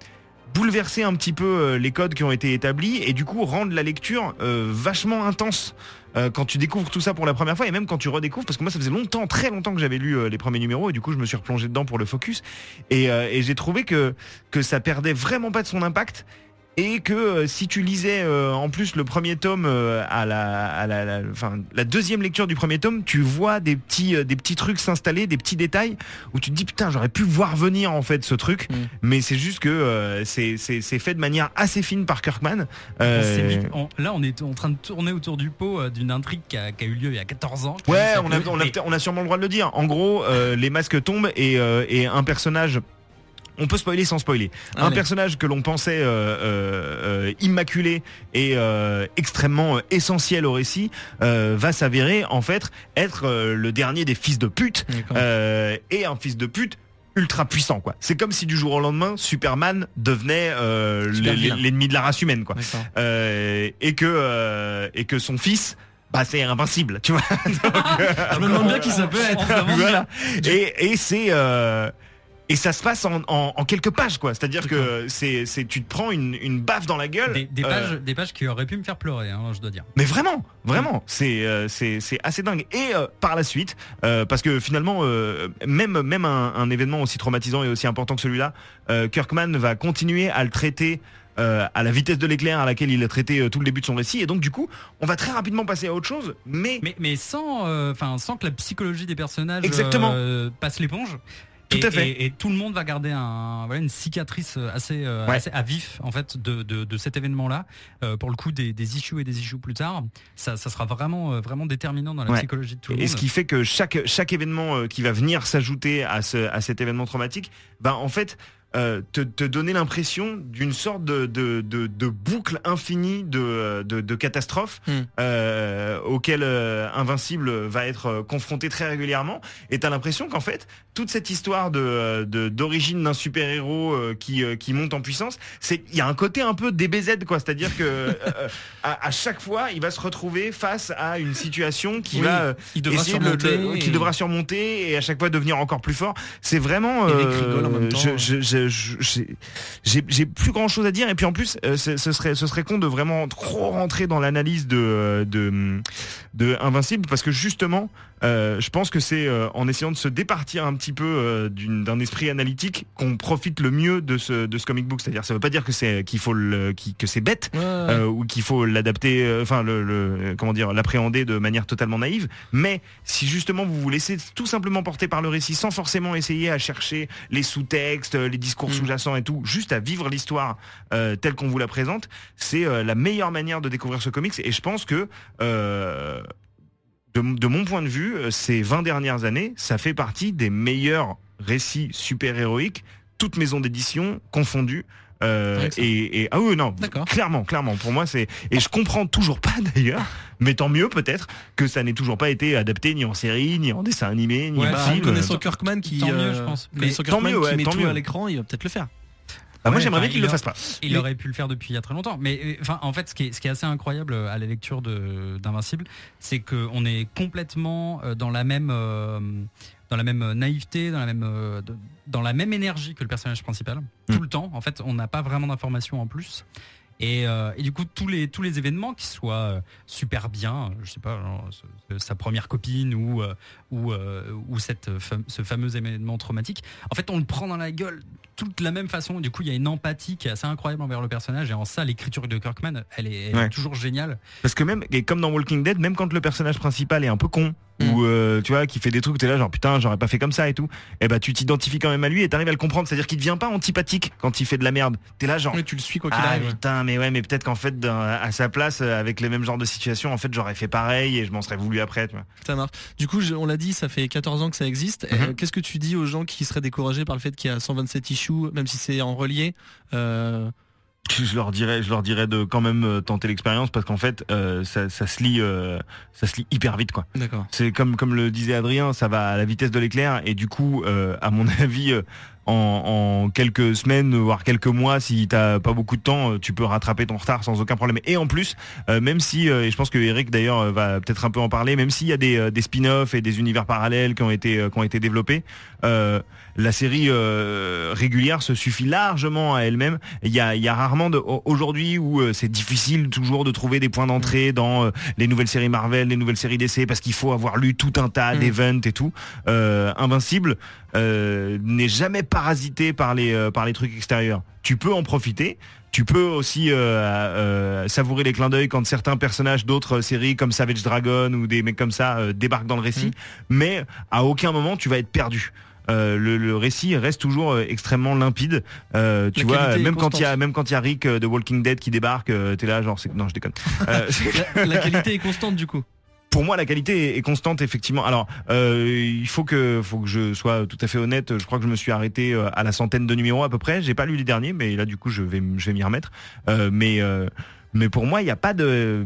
bouleverser un petit peu les codes qui ont été établis, et du coup rendre la lecture vachement intense quand tu découvres tout ça pour la première fois, et même quand tu redécouvres, parce que moi ça faisait très longtemps que j'avais lu les premiers numéros, et du coup je me suis replongé dedans pour le focus, et j'ai trouvé que ça perdait vraiment pas de son impact, et que si tu lisais en plus le premier tome la deuxième lecture du premier tome, tu vois des petits trucs s'installer, des petits détails où tu te dis putain, j'aurais pu voir venir en fait ce truc, mais c'est juste que c'est fait de manière assez fine par Kirkman. Là on est en train de tourner autour du pot d'une intrigue qui a eu lieu il y a 14 ans. Ouais, on a sûrement le droit de le dire. En gros, les masques tombent, et un personnage... On peut spoiler sans spoiler. Un personnage que l'on pensait immaculé et extrêmement essentiel au récit va s'avérer en fait être le dernier des fils de pute, et un fils de pute ultra puissant, quoi. C'est comme si du jour au lendemain Superman devenait l'ennemi de la race humaine, quoi. Et que son fils, bah, c'est invincible, tu vois. Donc, je me demande bien qui ça peut être. Voilà. Et ça se passe en quelques pages, quoi. C'est-à-dire que tu te prends une baffe dans la gueule. Des pages qui auraient pu me faire pleurer, hein, je dois dire. Mais vraiment, c'est assez dingue. Et par la suite, parce que finalement, même un événement aussi traumatisant et aussi important que celui-là, Kirkman va continuer à le traiter à la vitesse de l'éclair à laquelle il a traité tout le début de son récit, et donc du coup on va très rapidement passer à autre chose, mais sans que la psychologie des personnages exactement passe l'éponge. Tout à fait. Et tout le monde va garder une cicatrice assez à vif en fait de cet événement-là. Pour le coup, des issues et des issues plus tard, ça sera vraiment déterminant dans la psychologie de tout le monde. Et ce qui fait que chaque événement qui va venir s'ajouter à cet événement traumatique, en fait, te donner l'impression d'une sorte de boucle infinie de catastrophes auxquelles Invincible va être confronté très régulièrement. Et t'as l'impression qu'en fait, toute cette histoire d'origine d'un super-héros qui monte en puissance, il y a un côté un peu DBZ, quoi. C'est-à-dire que à chaque fois, il va se retrouver face à une situation qu'il devra surmonter et à chaque fois devenir encore plus fort. C'est vraiment j'ai plus grand chose à dire, et puis en plus ce serait con de vraiment trop rentrer dans l'analyse de Invincible, parce que justement je pense que c'est en essayant de se départir un petit peu d'un esprit analytique qu'on profite le mieux de ce comic book. C'est-à-dire, ça veut pas dire que c'est bête ou qu'il faut l'adapter, l'appréhender de manière totalement naïve. Mais si justement vous vous laissez tout simplement porter par le récit, sans forcément essayer à chercher les sous-textes, les discours sous-jacents et tout, juste à vivre l'histoire telle qu'on vous la présente, c'est la meilleure manière de découvrir ce comics. Et je pense que de mon point de vue, ces 20 dernières années, ça fait partie des meilleurs récits super-héroïques, toutes maisons d'édition confondues. Clairement, pour moi c'est, et je comprends toujours pas d'ailleurs, mais tant mieux peut-être que ça n'ait toujours pas été adapté ni en série, ni en dessin animé, ni en film. Connaissant Kirkman qui, tant mieux, je pense. Mais tant mieux, qui met tout à l'écran, il va peut-être le faire. Moi j'aimerais bien qu'il le fasse pas. Il aurait pu le faire depuis il y a très longtemps. Mais en fait, ce qui est assez incroyable à la lecture d'Invincible, c'est qu'on est complètement dans la même naïveté, dans la même énergie que le personnage principal, tout le temps. En fait, on n'a pas vraiment d'informations en plus. Et du coup, tous les événements, qui soient super bien, je sais pas, genre, sa première copine ou ce fameux événement traumatique, en fait, on le prend dans la gueule toute la même façon. Du coup, il y a une empathie qui est assez incroyable envers le personnage, et en ça, l'écriture de Kirkman, elle est toujours géniale. Parce que même, et comme dans Walking Dead, même quand le personnage principal est un peu con, ou tu vois, qui fait des trucs, t'es là genre putain, j'aurais pas fait comme ça et tout, et tu t'identifies quand même à lui et t'arrives à le comprendre. C'est-à-dire qu'il devient pas antipathique quand il fait de la merde. T'es là genre, mais tu le suis quoi qu'il arrive. Putain, mais peut-être qu'en fait à sa place, avec les mêmes genres de situations, en fait j'aurais fait pareil et je m'en serais voulu après, tu vois. Ça marche. Du coup, on l'a dit, ça fait 14 ans que ça existe. Qu'est-ce que tu dis aux gens qui seraient découragés par le fait qu'il y a 127 issues, même si c'est en relié? Je leur dirais de quand même tenter l'expérience, parce qu'en fait ça se lit hyper vite, quoi. D'accord. C'est comme le disait Adrien, ça va à la vitesse de l'éclair, et du coup à mon avis en quelques semaines voire quelques mois, si t'as pas beaucoup de temps, tu peux rattraper ton retard sans aucun problème. Et en plus même si et je pense que Eric d'ailleurs va peut-être un peu en parler, même s'il y a des spin-offs et des univers parallèles qui ont été développés, la série régulière se suffit largement à elle-même. Il y a rarement aujourd'hui où c'est difficile toujours de trouver des points d'entrée dans les nouvelles séries Marvel, les nouvelles séries DC, parce qu'il faut avoir lu tout un tas d'events et tout. Invincible n'est jamais parasité par les trucs extérieurs. Tu peux en profiter. Tu peux aussi savourer les clins d'œil quand certains personnages d'autres séries comme Savage Dragon ou des mecs comme ça débarquent dans le récit, mais à aucun moment tu vas être perdu. Le récit reste toujours extrêmement limpide. Tu vois, même quand il y a Rick de Walking Dead qui débarque, t'es là genre non, je déconne. La qualité est constante du coup. Pour moi, la qualité est constante, effectivement. Alors, il faut que je sois tout à fait honnête. Je crois que je me suis arrêté à la centaine de numéros à peu près. J'ai pas lu les derniers, mais là, du coup, je vais m'y remettre. Mais pour moi, il y a pas de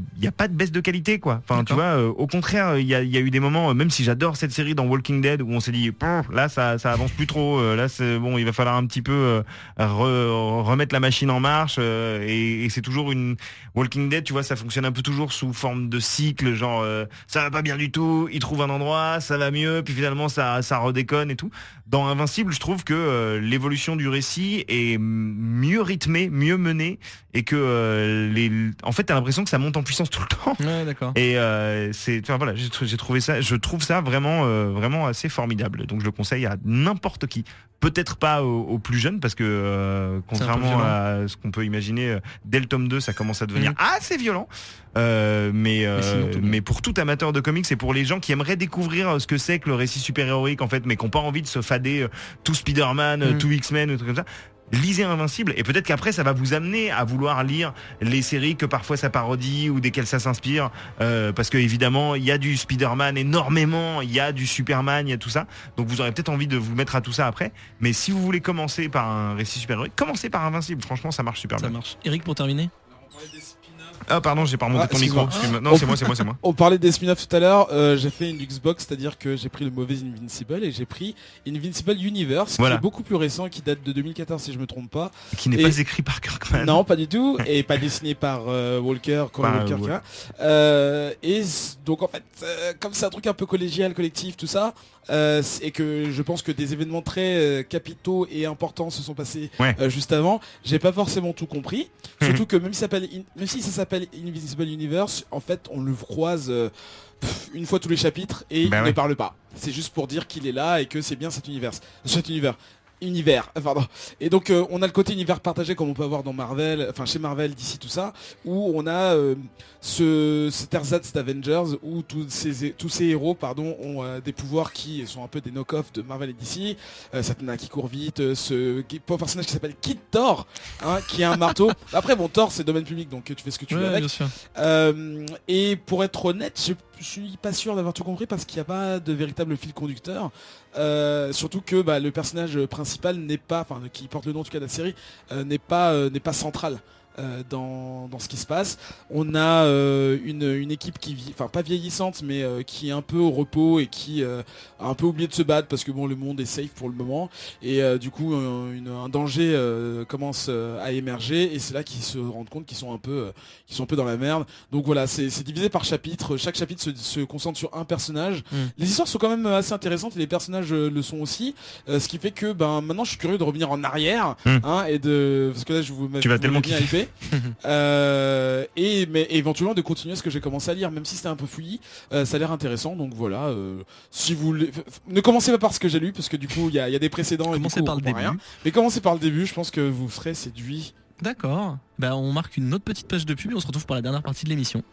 baisse de qualité, quoi. Enfin, tu vois, au contraire, il y a eu des moments, même si j'adore cette série dans Walking Dead, où on s'est dit, là, ça avance plus trop. Là, c'est bon, il va falloir un petit peu remettre la machine en marche. Et c'est toujours une Walking Dead, tu vois, ça fonctionne un peu toujours sous forme de cycle, genre ça va pas bien du tout, il trouve un endroit, ça va mieux, puis finalement ça redéconne et tout. Dans Invincible, je trouve que l'évolution du récit est mieux rythmée, mieux menée, et que en fait t'as l'impression que ça monte en puissance tout le temps. Ouais, d'accord. Et voilà, j'ai trouvé ça, je trouve ça vraiment assez formidable. Donc je le conseille à n'importe qui. Peut-être pas aux plus jeunes parce que contrairement à ce qu'on peut imaginer, dès le tome 2 ça commence à devenir assez violent. Mais pour tout amateur de comics et pour les gens qui aimeraient découvrir ce que c'est que le récit super-héroïque en fait, mais qui n'ont pas envie de se fader tout Spider-Man, tout X-Men, ou trucs comme ça. Lisez Invincible et peut-être qu'après ça va vous amener à vouloir lire les séries que parfois ça parodie ou desquelles ça s'inspire parce que évidemment il y a du Spider-Man énormément, il y a du Superman, il y a tout ça, donc vous aurez peut-être envie de vous mettre à tout ça après, mais si vous voulez commencer par un récit super-héroïque, commencez par Invincible, franchement ça marche super bien. Ça marche. Eric, pour terminer. Ah pardon, j'ai pas remonté ton micro. excuse-moi. Non, c'est moi. On parlait des spin-offs tout à l'heure, j'ai fait une Xbox, c'est-à-dire que j'ai pris le mauvais Invincible et j'ai pris Invincible Universe, qui est beaucoup plus récent, qui date de 2014 si je me trompe pas. Qui n'est pas écrit par Kirkman. Non, pas du tout, et pas dessiné par Walker, Walker. Et donc en fait, comme c'est un truc un peu collégial, collectif, tout ça, et que je pense que des événements très capitaux et importants se sont passés juste avant, j'ai pas forcément tout compris. Surtout que même si ça s'appelle Invisible Universe, en fait on le croise une fois tous les chapitres et il ne parle pas. C'est juste pour dire qu'il est là et que c'est bien cet univers. Et donc on a le côté univers partagé comme on peut avoir dans Marvel, enfin chez Marvel, DC, tout ça, où on a cet ersatz d'Avengers où tous ces héros ont des pouvoirs qui sont un peu des knock-offs de Marvel et DC. Certains qui courent vite, ce personnage qui s'appelle Kid Thor, qui a un marteau. Après bon, Thor c'est domaine public donc tu fais ce que tu veux avec. Et pour être honnête, je suis pas sûr d'avoir tout compris parce qu'il n'y a pas de véritable fil conducteur. Surtout que le personnage principal n'est pas, enfin qui porte le nom en tout cas de la série, n'est pas central dans ce qui se passe. On a une équipe qui vit, enfin pas vieillissante, mais qui est un peu au repos et qui a un peu oublié de se battre parce que bon, le monde est safe pour le moment et du coup un danger commence à émerger et c'est là qu'ils se rendent compte qu'ils sont un peu dans la merde. Donc voilà, c'est divisé par chapitre. Chaque chapitre se concentre sur un personnage. Les histoires sont quand même assez intéressantes et les personnages le sont aussi. Ce qui fait que maintenant je suis curieux de revenir en arrière et parce que là tu vas tellement bien hypé. Mais éventuellement de continuer ce que j'ai commencé à lire, même si c'était un peu fouillis, ça a l'air intéressant. Donc voilà, si vous ne commencez pas par ce que j'ai lu, parce que du coup il y a des précédents. Commencez par le début. Mais commencez par le début, je pense que vous serez séduit. D'accord. On marque une autre petite page de pub et on se retrouve pour la dernière partie de l'émission.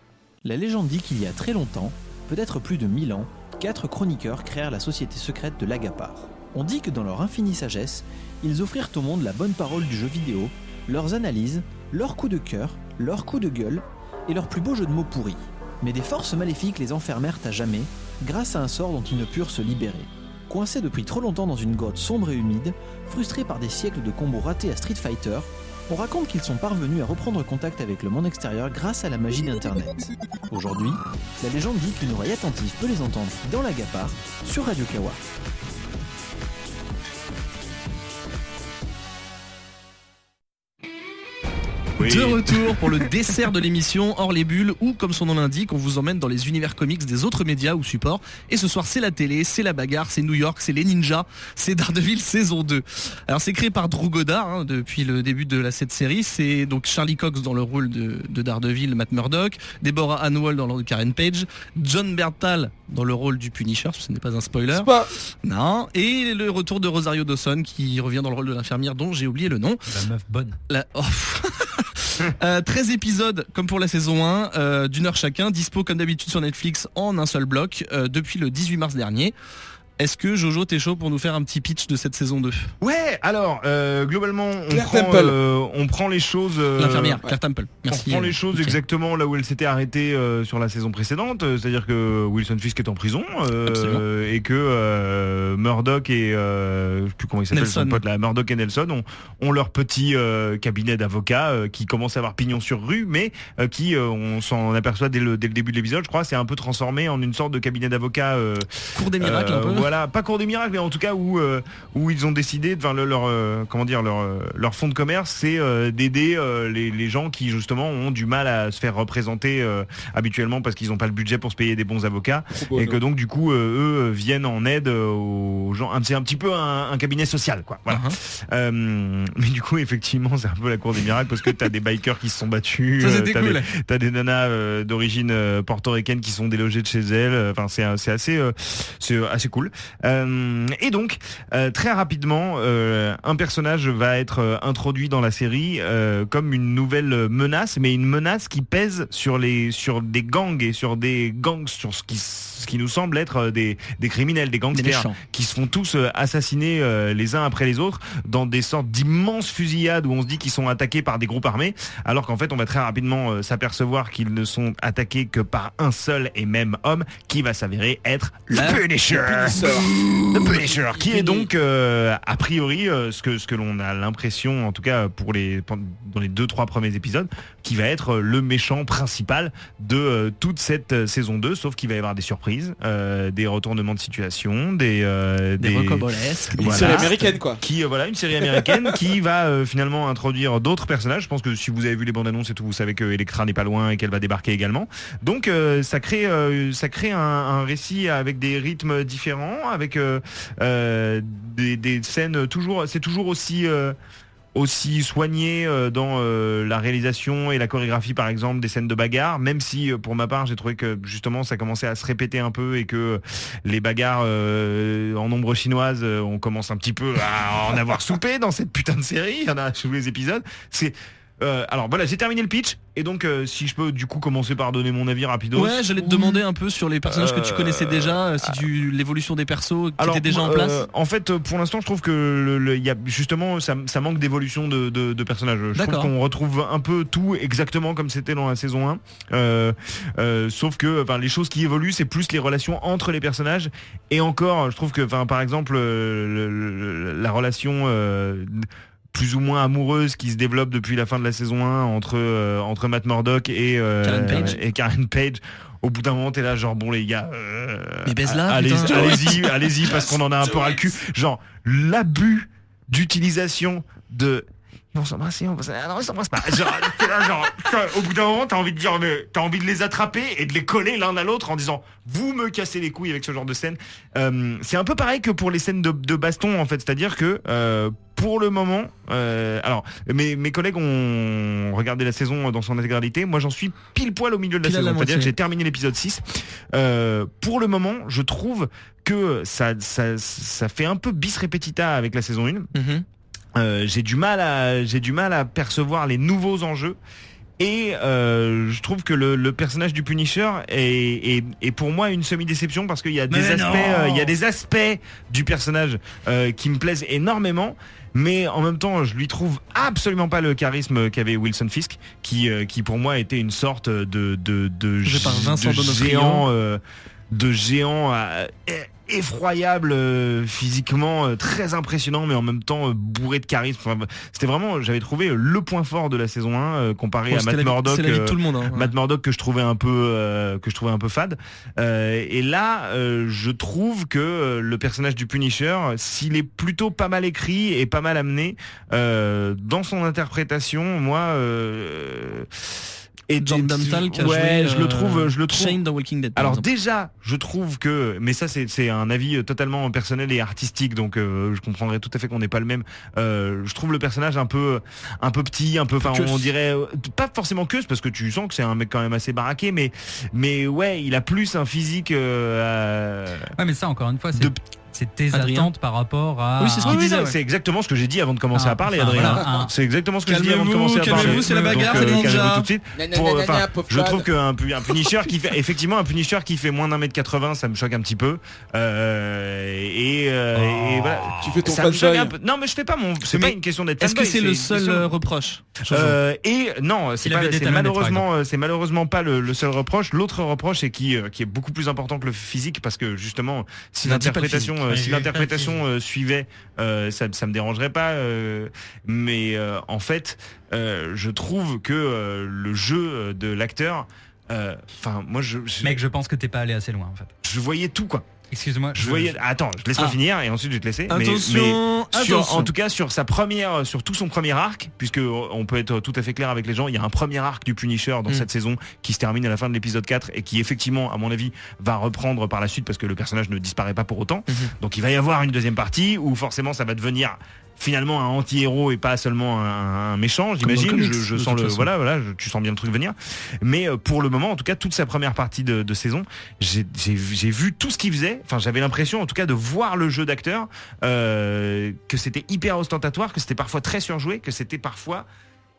La légende dit qu'il y a très longtemps, peut-être plus de 1000 ans, 4 chroniqueurs créèrent la société secrète de l'Agapar. On dit que dans leur infinie sagesse, ils offrirent au monde la bonne parole du jeu vidéo, leurs analyses, leurs coups de cœur, leurs coups de gueule et leurs plus beaux jeux de mots pourris. Mais des forces maléfiques les enfermèrent à jamais, grâce à un sort dont ils ne purent se libérer. Coincés depuis trop longtemps dans une grotte sombre et humide, frustrés par des siècles de combos ratés à Street Fighter, on raconte qu'ils sont parvenus à reprendre contact avec le monde extérieur grâce à la magie d'Internet. Aujourd'hui, la légende dit qu'une oreille attentive peut les entendre dans l'Agapar sur Radio Kawa. De retour pour le dessert de l'émission Hors les bulles où, comme son nom l'indique, on vous emmène dans les univers comics des autres médias ou supports. Et ce soir, c'est la télé, c'est la bagarre, c'est New York, c'est les ninjas, c'est Daredevil saison 2. Alors c'est créé par Drew Goddard depuis le début de cette série. C'est donc Charlie Cox dans le rôle de Daredevil, Matt Murdock, Deborah Ann Woll dans le rôle de Karen Page, John Bernthal dans le rôle du Punisher, ce n'est pas un spoiler. Non. Et le retour de Rosario Dawson qui revient dans le rôle de l'infirmière dont j'ai oublié le nom. La meuf bonne. 13 épisodes comme pour la saison 1 d'une heure chacun, dispo comme d'habitude sur Netflix en un seul bloc depuis le 18 mars dernier. Est-ce que Jojo t'es chaud pour nous faire un petit pitch de cette saison 2? Ouais, alors globalement on prend les choses l'infirmière Claire Temple. Merci. On prend les choses exactement là où elle s'était arrêtée sur la saison précédente, c'est-à-dire que Wilson Fisk est en prison et que Murdock et je sais plus comment il s'appelle son pote là, Murdock et Nelson ont leur petit cabinet d'avocats qui commence à avoir pignon sur rue, mais qui on s'en aperçoit dès le début de l'épisode, je crois, c'est un peu transformé en une sorte de cabinet d'avocats cours des miracles un peu. voilà, pas cours des miracles, mais en tout cas où ils ont décidé, enfin leur fond de commerce, c'est d'aider les gens qui justement ont du mal à se faire représenter habituellement parce qu'ils n'ont pas le budget pour se payer des bons avocats, et que donc du coup eux viennent en aide aux gens. C'est un petit peu un cabinet social, quoi. Voilà. Mais du coup, effectivement, c'est un peu la cour des miracles parce que t'as des bikers qui se sont battus, t'as des nanas d'origine portoricaine qui sont délogées de chez elles. Enfin, c'est assez cool. Et donc, très rapidement, un personnage va être introduit dans la série comme une nouvelle menace, mais une menace qui pèse sur des gangs et sur ce qui nous semble être des criminels, des gangsters, qui se font tous assassiner les uns après les autres dans des sortes d'immenses fusillades où on se dit qu'ils sont attaqués par des groupes armés, alors qu'en fait on va très rapidement s'apercevoir qu'ils ne sont attaqués que par un seul et même homme qui va s'avérer être le Punisher. Le Punisher, qui est donc a priori ce que l'on a l'impression, en tout cas dans les 2-3 premiers épisodes, qui va être le méchant principal de toute cette saison 2, sauf qu'il va y avoir des surprises, des retournements de situation, des rocambolesques, Une série américaine, quoi. Une série américaine qui va finalement introduire d'autres personnages. Je pense que si vous avez vu les bandes annonces et tout, vous savez que Elektra n'est pas loin et qu'elle va débarquer également. Donc ça crée un récit avec des rythmes différents, avec des scènes c'est toujours aussi soigné dans la réalisation et la chorégraphie, par exemple, des scènes de bagarre, même si pour ma part j'ai trouvé que justement ça commençait à se répéter un peu et que les bagarres en ombre chinoise, on commence un petit peu à en avoir soupé dans cette putain de série. Il y en a tous les épisodes. Alors voilà, j'ai terminé le pitch, et donc si je peux du coup commencer par donner mon avis rapido. Ouais, j'allais te demander un peu sur les personnages que tu connaissais déjà, l'évolution des persos qui étaient déjà en place. En fait, pour l'instant, je trouve que y a justement ça manque d'évolution de personnages. Je trouve qu'on retrouve un peu tout exactement comme c'était dans la saison 1, sauf que les choses qui évoluent, c'est plus les relations entre les personnages, et encore, je trouve que par exemple la relation plus ou moins amoureuse qui se développe depuis la fin de la saison 1 entre Matt Murdock et Karen Page. Au bout d'un moment, t'es là, genre, bon, les gars, mais baise-la, allez-y, parce qu'on en a un peu ras le cul. Genre, l'abus d'utilisation de... On s'embrasse, non, on s'embrasse pas. Au bout d'un moment, t'as envie de dire, mais t'as envie de les attraper et de les coller l'un à l'autre en disant, vous me cassez les couilles avec ce genre de scène. C'est un peu pareil que pour les scènes de baston, en fait. C'est-à-dire que, pour le moment, alors, mes collègues ont regardé la saison dans son intégralité. Moi, j'en suis pile poil au milieu de la saison. C'est-à-dire que j'ai terminé l'épisode 6. Pour le moment, je trouve que ça fait un peu bis repetita avec la saison 1. J'ai du mal à percevoir les nouveaux enjeux, et je trouve que le personnage du Punisher est pour moi une semi-déception, parce qu'il y a des aspects du personnage qui me plaisent énormément, mais en même temps je lui trouve absolument pas le charisme qu'avait Wilson Fisk, qui pour moi était une sorte de géant effroyable physiquement, très impressionnant, mais en même temps bourré de charisme. C'était vraiment, j'avais trouvé le point fort de la saison 1 comparé à Matt Murdock. C'est la vie de tout le monde, hein. Matt Murdock que je trouvais un peu fade. Et là, je trouve que le personnage du Punisher, s'il est plutôt pas mal écrit et pas mal amené, dans son interprétation, moi. Et John Bernthal qui a joué, je le trouve Shane dans Walking Dead. Alors déjà, je trouve que, mais ça c'est un avis totalement personnel et artistique, donc je comprendrais tout à fait qu'on n'est pas le même. Je trouve le personnage un peu petit, un peu, enfin on dirait pas forcément queuse, parce que tu sens que c'est un mec quand même assez baraqué, mais ouais, il a plus un physique. Ouais, mais ça encore une fois, c'est tes Adrien. attentes par rapport à... Oui, c'est ce qu'il disait. Ouais. C'est exactement ce que j'ai dit avant de commencer à parler, Adrien. Voilà, c'est exactement ce que j'ai dit avant de commencer à parler. Calmez-vous, c'est la bagarre, c'est calmez-vous tout de suite. Je trouve qu'un Punisher qui fait, effectivement, un Punisher qui fait moins d'1m80, ça me choque un petit peu. Et voilà. Tu fais ton ça me choque un fanboy. peu. Non, mais je fais pas mon. C'est pas une question d'être. Est-ce que fanboy, c'est le une seul question- reproche Et non, c'est Il avait des talents c'est malheureusement pas le seul reproche. L'autre reproche, et qui est beaucoup plus important que le physique, parce que justement, si Non, dis pas le l'interprétation suivait, ça me dérangerait pas. Mais en fait, je trouve que le jeu de l'acteur, enfin moi Mec, je pense que t'es pas allé assez loin en fait. je voyais tout, quoi. Excuse-moi. Je voyais. Attends, je te laisse pas finir et ensuite je vais te laisser. Attention, en tout cas sur tout son premier arc, puisque on peut être tout à fait clair avec les gens, il y a un premier arc du Punisher dans cette saison qui se termine à la fin de l'épisode 4 et qui effectivement, à mon avis, va reprendre par la suite parce que le personnage ne disparaît pas pour autant. Donc il va y avoir une deuxième partie où forcément ça va devenir finalement un anti-héros et pas seulement un méchant, j'imagine. Je sens tu sens bien le truc venir. Mais pour le moment, en tout cas, toute sa première partie de saison, j'ai vu tout ce qu'il faisait. Enfin, j'avais l'impression, en tout cas, de voir le jeu d'acteur, que c'était hyper ostentatoire, que c'était parfois très surjoué, que c'était parfois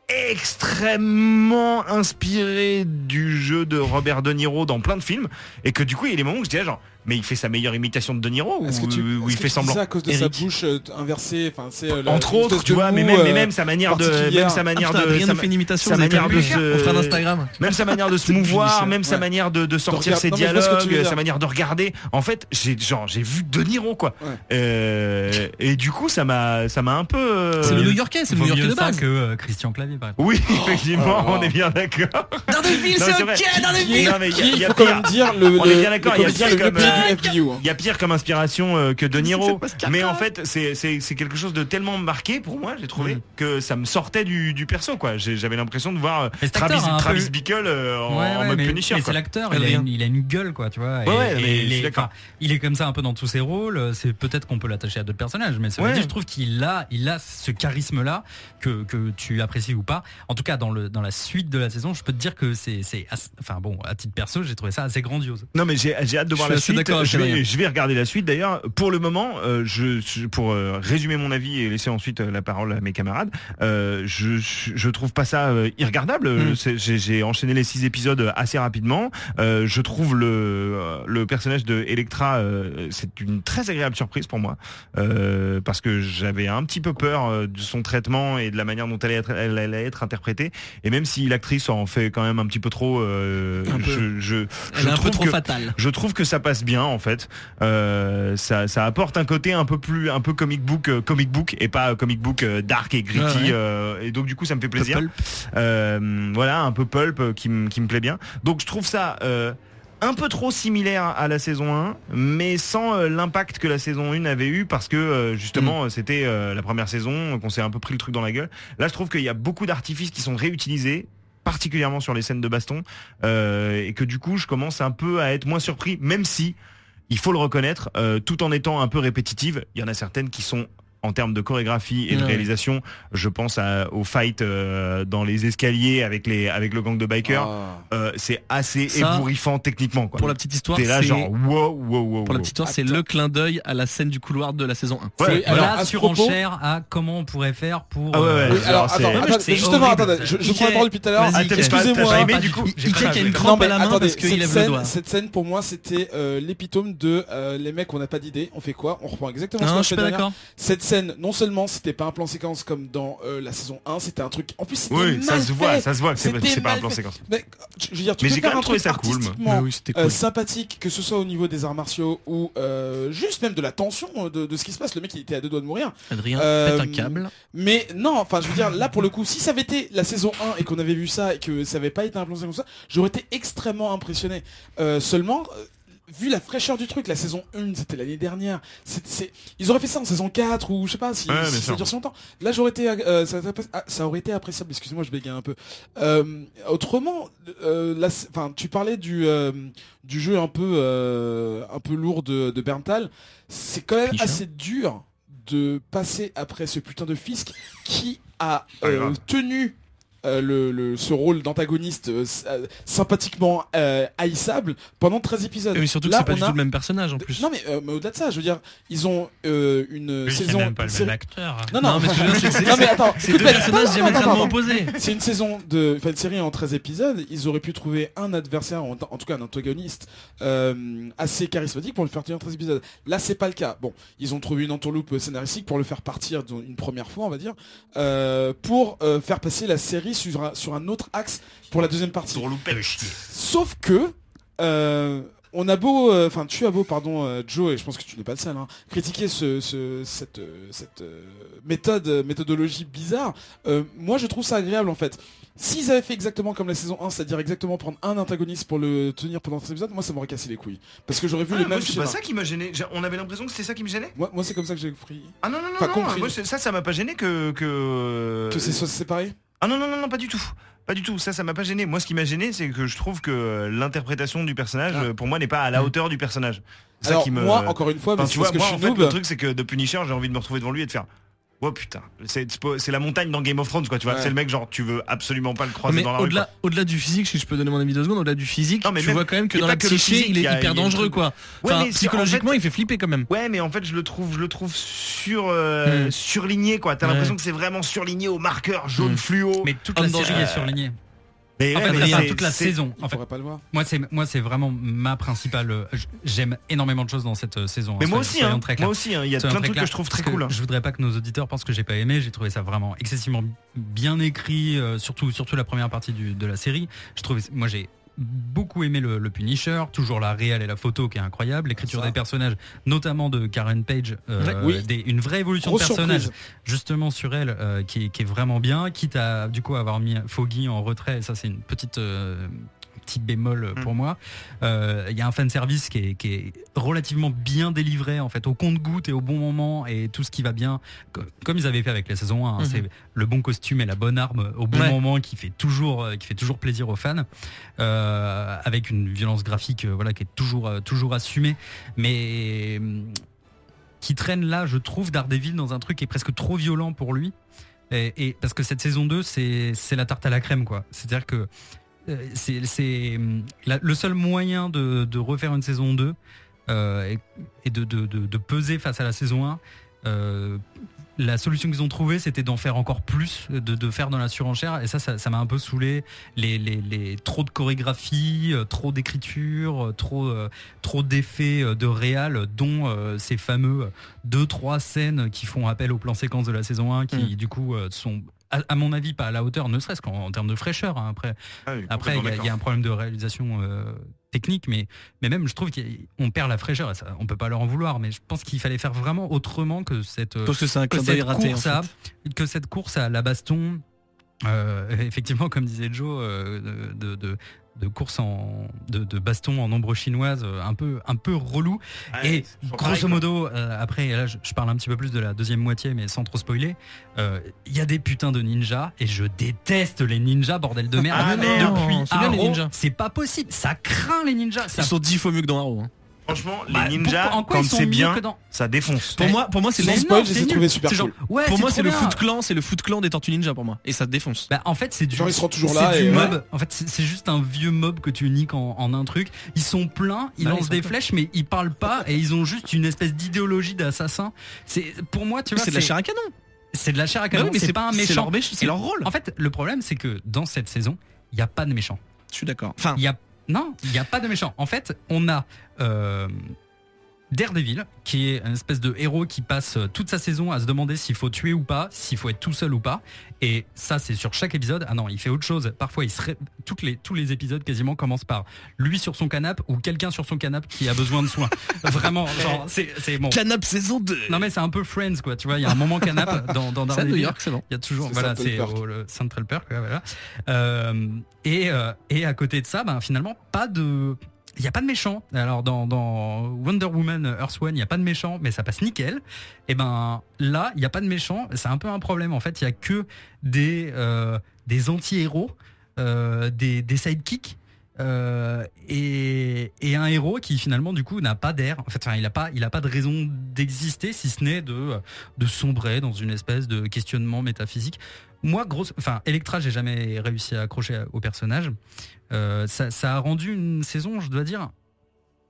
extrêmement inspiré du jeu de Robert De Niro dans plein de films, et que du coup, il y a des moments où je disais genre, mais il fait sa meilleure imitation de De Niro ou il fait semblant. C'est à cause de sa bouche inversée, enfin c'est entre autres, tu vois, mais même sa manière de, Adrien fait une imitation, sa manière de on fera d'Instagram. Même sa manière de se mouvoir, même sa manière de sortir ses dialogues, sa manière de regarder. En fait, j'ai vu De Niro quoi. Et du coup, ça m'a un peu. C'est le New-Yorkais, c'est le New-Yorkais de base. Que Christian Clavier par exemple. Oui, effectivement, on est bien d'accord. Daredevil, c'est ok, Daredevil. Non mais il y a quand même dire on est bien d'accord, il y a pire comme FBU. Il y a pire comme inspiration que De Niro, mais en fait c'est quelque chose de tellement marqué pour moi, j'ai trouvé que ça me sortait du perso quoi. J'avais l'impression de voir Travis Bickle en mode Punisher. Mais c'est l'acteur, il a une gueule quoi, tu vois. Il est comme ça un peu dans tous ses rôles. C'est peut-être qu'on peut l'attacher à d'autres personnages, mais cela dit, je trouve qu'il a ce charisme là que tu apprécies ou pas. En tout cas dans la suite de la saison, je peux te dire que enfin bon, à titre perso, j'ai trouvé ça assez grandiose. Non mais j'ai hâte de voir la suite. Je vais regarder la suite d'ailleurs. Pour le moment, pour résumer mon avis et laisser ensuite la parole à mes camarades, je trouve pas ça irregardable. J'ai enchaîné les 6 épisodes assez rapidement. Je trouve le personnage de Elektra, c'est une très agréable surprise pour moi, parce que j'avais un petit peu peur de son traitement et de la manière dont elle allait être interprétée. Et même si l'actrice en fait quand même un petit peu trop, je trouve fatale. Je trouve que ça passe bien en fait. Ça apporte un côté un peu comic book et pas comic book dark et gritty, et donc du coup ça me fait plaisir. Voilà, un peu pulp qui me plaît bien. Donc je trouve ça un peu trop similaire à la saison 1, mais sans l'impact que la saison 1 avait eu, parce que justement c'était la première saison qu'on s'est un peu pris le truc dans la gueule. Là je trouve qu'il y a beaucoup d'artifices qui sont réutilisés, particulièrement sur les scènes de baston, et que du coup je commence un peu à être moins surpris, même si il faut le reconnaître, tout en étant un peu répétitive. Il y en a certaines qui sont, en termes de chorégraphie et de réalisation, je pense au fight dans les escaliers avec le gang de bikers. C'est assez ébouriffant techniquement quoi. Pour la petite histoire, t'es là genre wow. Pour la petite histoire, c'est le clin d'œil à la scène du couloir de la saison 1. Alors, la surenchère à comment on pourrait faire pour. Alors justement, attendez, je prends la parole depuis tout à l'heure. Excusez-moi. Ika qui a une crampe à la main parce qu'il lève le doigt. Cette scène pour moi c'était l'épitome de les mecs, on n'a pas d'idée, on fait quoi, on reprend exactement ce qu'on fait derrière. Cette scène, non seulement c'était pas un plan séquence comme dans la saison 1, c'était un truc, en plus c'était mal fait. ça se voit que c'est pas un plan séquence. Mais je veux dire, tu peux j'ai faire quand même un trouvé truc ça cool, cool. sympathique, que ce soit au niveau des arts martiaux ou juste même de la tension de ce qui se passe. Le mec il était à 2 doigts de mourir. Adrien pète un câble. Mais non, enfin je veux dire, là pour le coup, si ça avait été la saison 1 et qu'on avait vu ça et que ça avait pas été un plan séquence comme ça, j'aurais été extrêmement impressionné. Seulement vu la fraîcheur du truc, la saison 1 c'était l'année dernière, ils auraient fait ça en saison 4 ou je sais pas si ça dure si longtemps. Là j'aurais été ça aurait été appréciable, excusez-moi je bégaye un peu. Autrement tu parlais du jeu un peu lourd de Berntal, c'est quand même assez dur de passer après ce putain de Fisk qui a tenu ce rôle d'antagoniste sympathiquement haïssable pendant 13 épisodes. Mais surtout que c'est pas du tout le même personnage en plus. Non mais au-delà de ça, je veux dire, ils ont une saison. C'est même pas le même acteur. Non mais attends, c'est deux personnages diamétralement opposés. C'est une série en 13 épisodes. Ils auraient pu trouver un adversaire, en tout cas un antagoniste assez charismatique pour le faire tenir 13 épisodes. Là c'est pas le cas. Bon, ils ont trouvé une entourloupe scénaristique pour le faire partir une première fois, on va dire, pour faire passer la série sur un autre axe pour la deuxième partie. Sauf que on a beau, tu as beau, pardon, Joe, et je pense que tu n'es pas le seul, hein, critiquer cette méthodologie bizarre. Moi, je trouve ça agréable en fait. S'ils avaient fait exactement comme la saison 1, c'est-à-dire exactement prendre un antagoniste pour le tenir pendant 3 épisodes, moi ça m'aurait cassé les couilles. Parce que j'aurais vu le Moi, même c'est schéma. pas ça qui m'a gêné. On avait l'impression que c'était ça qui me gênait. Moi c'est comme ça que j'ai compris. Ah non, Enfin, compris. moi, ça m'a pas gêné que... Que c'est séparé. Ah non, pas du tout. Pas du tout, ça m'a pas gêné. Moi, ce qui m'a gêné, c'est que je trouve que l'interprétation du personnage, pour moi, n'est pas à la hauteur du personnage. C'est ça Alors qui me... moi, encore une fois, mais Enfin, c'est tu vois, parce que moi, je en suis fait, noob. le truc, c'est que de Punisher, j'ai envie de me retrouver devant lui et de faire... Oh putain, c'est la montagne dans Game of Thrones, quoi, tu vois. Ouais. C'est le mec, genre, tu veux absolument pas le croiser Mais dans la rue. au-delà du physique, si je peux donner mon avis 2 secondes, au-delà du physique, Non, mais tu même- vois quand même que y a dans pas la que le psyché, physique, il est y a hyper le dangereux, truc. quoi. Ouais, Enfin, mais psychologiquement, en fait- il fait flipper quand même. Ouais, mais en fait, je le trouve surligné, quoi. T'as Ouais. l'impression que c'est vraiment surligné au marqueur jaune fluo. Mais toute la Homme série danger. est surlignée. Mais En ouais, fait, mais enfin, c'est- toute la c'est- saison. Il En fait, pourrait pas le voir. moi, c'est vraiment ma principale. J'aime énormément de choses dans cette saison. Mais hein, moi aussi, soyons hein. très clairs. Moi aussi, hein. Il y a Soyons plein de très trucs que clairs, je trouve très parce que cool. hein. Je voudrais pas que nos auditeurs pensent que j'ai pas aimé. J'ai trouvé ça vraiment excessivement bien écrit, surtout la première partie de la série. Moi, j'ai beaucoup aimé le Punisher, toujours la réal et la photo qui est incroyable, l'écriture Ça. des personnages, notamment de Karen Page, Oui. une vraie évolution Grosse de personnage surprise. justement sur elle, qui est vraiment bien, quitte à du coup avoir mis Foggy en retrait. Et ça, c'est une petite bémol pour moi. Il y a un fan service qui est relativement bien délivré en fait, au compte-gouttes et au bon moment, et tout ce qui va bien, comme ils avaient fait avec la saison 1. Hein, c'est le bon costume et la bonne arme au bon moment qui fait toujours plaisir aux fans, avec une violence graphique qui est toujours assumée, mais qui traîne là, je trouve, Daredevil dans un truc qui est presque trop violent pour lui, et parce que cette saison 2 c'est la tarte à la crème, quoi. C'est-à-dire que le seul moyen de refaire une saison 2 et de peser face à la saison 1. La solution qu'ils ont trouvée, c'était d'en faire encore plus, de faire dans la surenchère, et ça m'a un peu saoulé. Les trop de chorégraphie, trop d'écriture, trop d'effets de réal, dont ces fameux 2-3 scènes qui font appel aux plans séquences de la saison 1, qui du coup sont à mon avis pas à la hauteur, ne serait-ce qu'en termes de fraîcheur, hein. Après il y a un problème de réalisation technique, mais même je trouve qu'on perd la fraîcheur, et ça, on peut pas leur en vouloir, mais je pense qu'il fallait faire vraiment autrement que cette Parce que c'est un clin d'œil raté, en fait. que cette course à la baston, effectivement comme disait Joe, de course de baston en ombre chinoise, un peu relou. Ouais, Et c'est toujours grosso pareil, modo, après là je parle un petit peu plus de la deuxième moitié, mais sans trop spoiler, il y a des putains de ninjas, et je déteste les ninjas, bordel de merde. Ah, mais non, depuis c'est bien, les Arrow, ninjas. c'est pas possible, ça craint les ninjas. Ça... Ils sont 10 fois mieux que dans Arrow. Hein. Franchement, Bah, les ninjas, en quoi quand ils sont c'est mieux bien, que dans- ça défonce. Pour moi, c'est Sans le spoil, non, je les c'est ai nul. trouvés super C'est genre, cool. ouais, Pour moi, trop c'est le bien. Foot Clan, des Tortues Ninja pour moi, et ça défonce. Bah, en fait, c'est du Genre, ils seront toujours c'est là du et mob. En fait, c'est juste un vieux mob que tu niques en un truc. Ils sont pleins, ils Bah, ils lancent sont des pleins. flèches, mais ils parlent pas, et ils ont juste une espèce d'idéologie d'assassin. C'est pour moi, tu vois, C'est de la chair à canon. C'est de la chair à Bah canon. oui, mais c'est pas un méchant. c'est leur rôle. En fait, le problème, c'est que dans cette saison, il y a pas de méchant. Je suis d'accord. Enfin, Il y a pas de méchant. En fait, on a Daredevil, qui est une espèce de héros qui passe toute sa saison à se demander s'il faut tuer ou pas, s'il faut être tout seul ou pas. Et ça, c'est sur chaque épisode. Ah non, il fait autre chose. Parfois, tous les épisodes quasiment commencent par lui sur son canapé ou quelqu'un sur son canapé qui a besoin de soins. Vraiment, genre, c'est bon. Canap saison 2. Non mais c'est un peu Friends, quoi. Tu vois, il y a un moment canapé dans C'est à Daredevil. New York, c'est bon. Il y a toujours, C'est voilà, Central c'est Perk. le Central Perk, quoi, voilà. Et à côté de ça, ben, finalement, il n'y a pas de méchant. Alors dans Wonder Woman Earth One, il n'y a pas de méchant, mais ça passe nickel. Et ben là, il n'y a pas de méchant. C'est un peu un problème. En fait, il n'y a que des anti-héros, des sidekicks. Et un héros qui finalement du coup n'a pas d'air. En fait, il a pas de raison d'exister, si ce n'est de sombrer dans une espèce de questionnement métaphysique. Moi, Elektra, j'ai jamais réussi à accrocher au personnage. Ça a rendu une saison, je dois dire,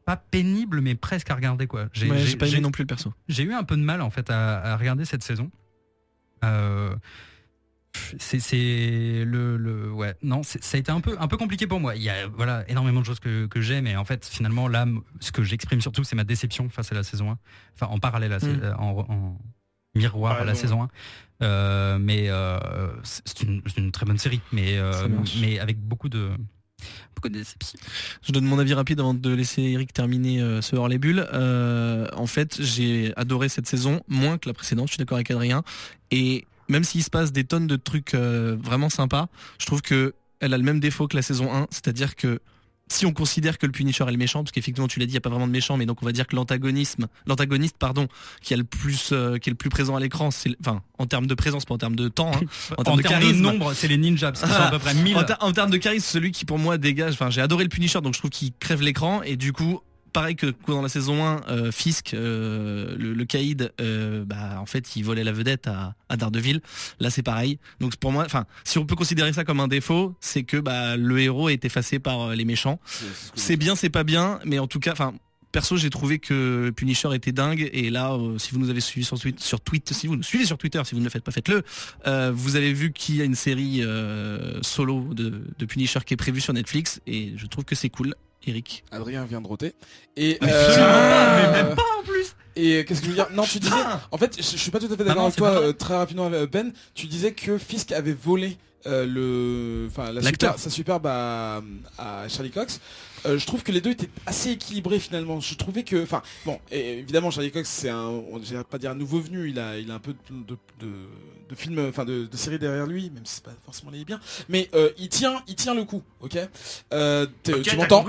pas pénible, mais presque à regarder, quoi. J'ai pas aimé non plus le perso. J'ai eu un peu de mal en fait à regarder cette saison. Ça a été un peu compliqué pour moi. Il y a énormément de choses que j'aime, mais en fait finalement là, ce que j'exprime surtout, c'est ma déception face à la saison 1. Enfin, en parallèle en miroir à la saison 1. Mais c'est une très bonne série, mais avec beaucoup de Beaucoup de déception. Je donne mon avis rapide avant de laisser Eric terminer ce hors les bulles. En fait, j'ai adoré cette saison, moins que la précédente, je suis d'accord avec Adrien. Et même s'il se passe des tonnes de trucs vraiment sympas, je trouve que elle a le même défaut que la saison 1, c'est-à-dire que si on considère que le Punisher est le méchant, parce qu'effectivement tu l'as dit, il n'y a pas vraiment de méchant, mais donc on va dire que l'antagoniste, qui est le plus présent à l'écran, en termes de présence, pas en termes de temps, hein, en termes de charisme, nombre, c'est les ninjas, parce qu'ils sont à peu près 1000. En termes de charisme, celui qui pour moi dégage, j'ai adoré le Punisher, donc je trouve qu'il crève l'écran, et du coup, pareil que dans la saison 1, Fisk, le caïd, en fait, il volait la vedette à Daredevil. Là, c'est pareil. Donc pour moi, si on peut considérer ça comme un défaut, c'est que le héros est effacé par les méchants. C'est bien, c'est pas bien, mais en tout cas, perso, j'ai trouvé que Punisher était dingue. Et là, si vous nous avez suivi sur Twitter, si vous nous suivez sur Twitter, si vous ne le faites pas, faites-le. Vous avez vu qu'il y a une série solo de Punisher qui est prévue sur Netflix, et je trouve que c'est cool. Eric. Adrien vient de roter. Et mais même pas en plus. Et qu'est-ce que je veux dire? Non, tu disais. En fait, je suis pas tout à fait d'accord avec toi. Très rapidement, Ben, tu disais que Fisk avait volé sa superbe à Charlie Cox. Je trouve que les deux étaient assez équilibrés finalement. Je trouvais que, évidemment Charlie Cox c'est je vais pas dire un nouveau venu, il a un peu de films, de séries derrière lui, même si c'est pas forcément les bien, mais il tient le coup, ok. Tu m'entends?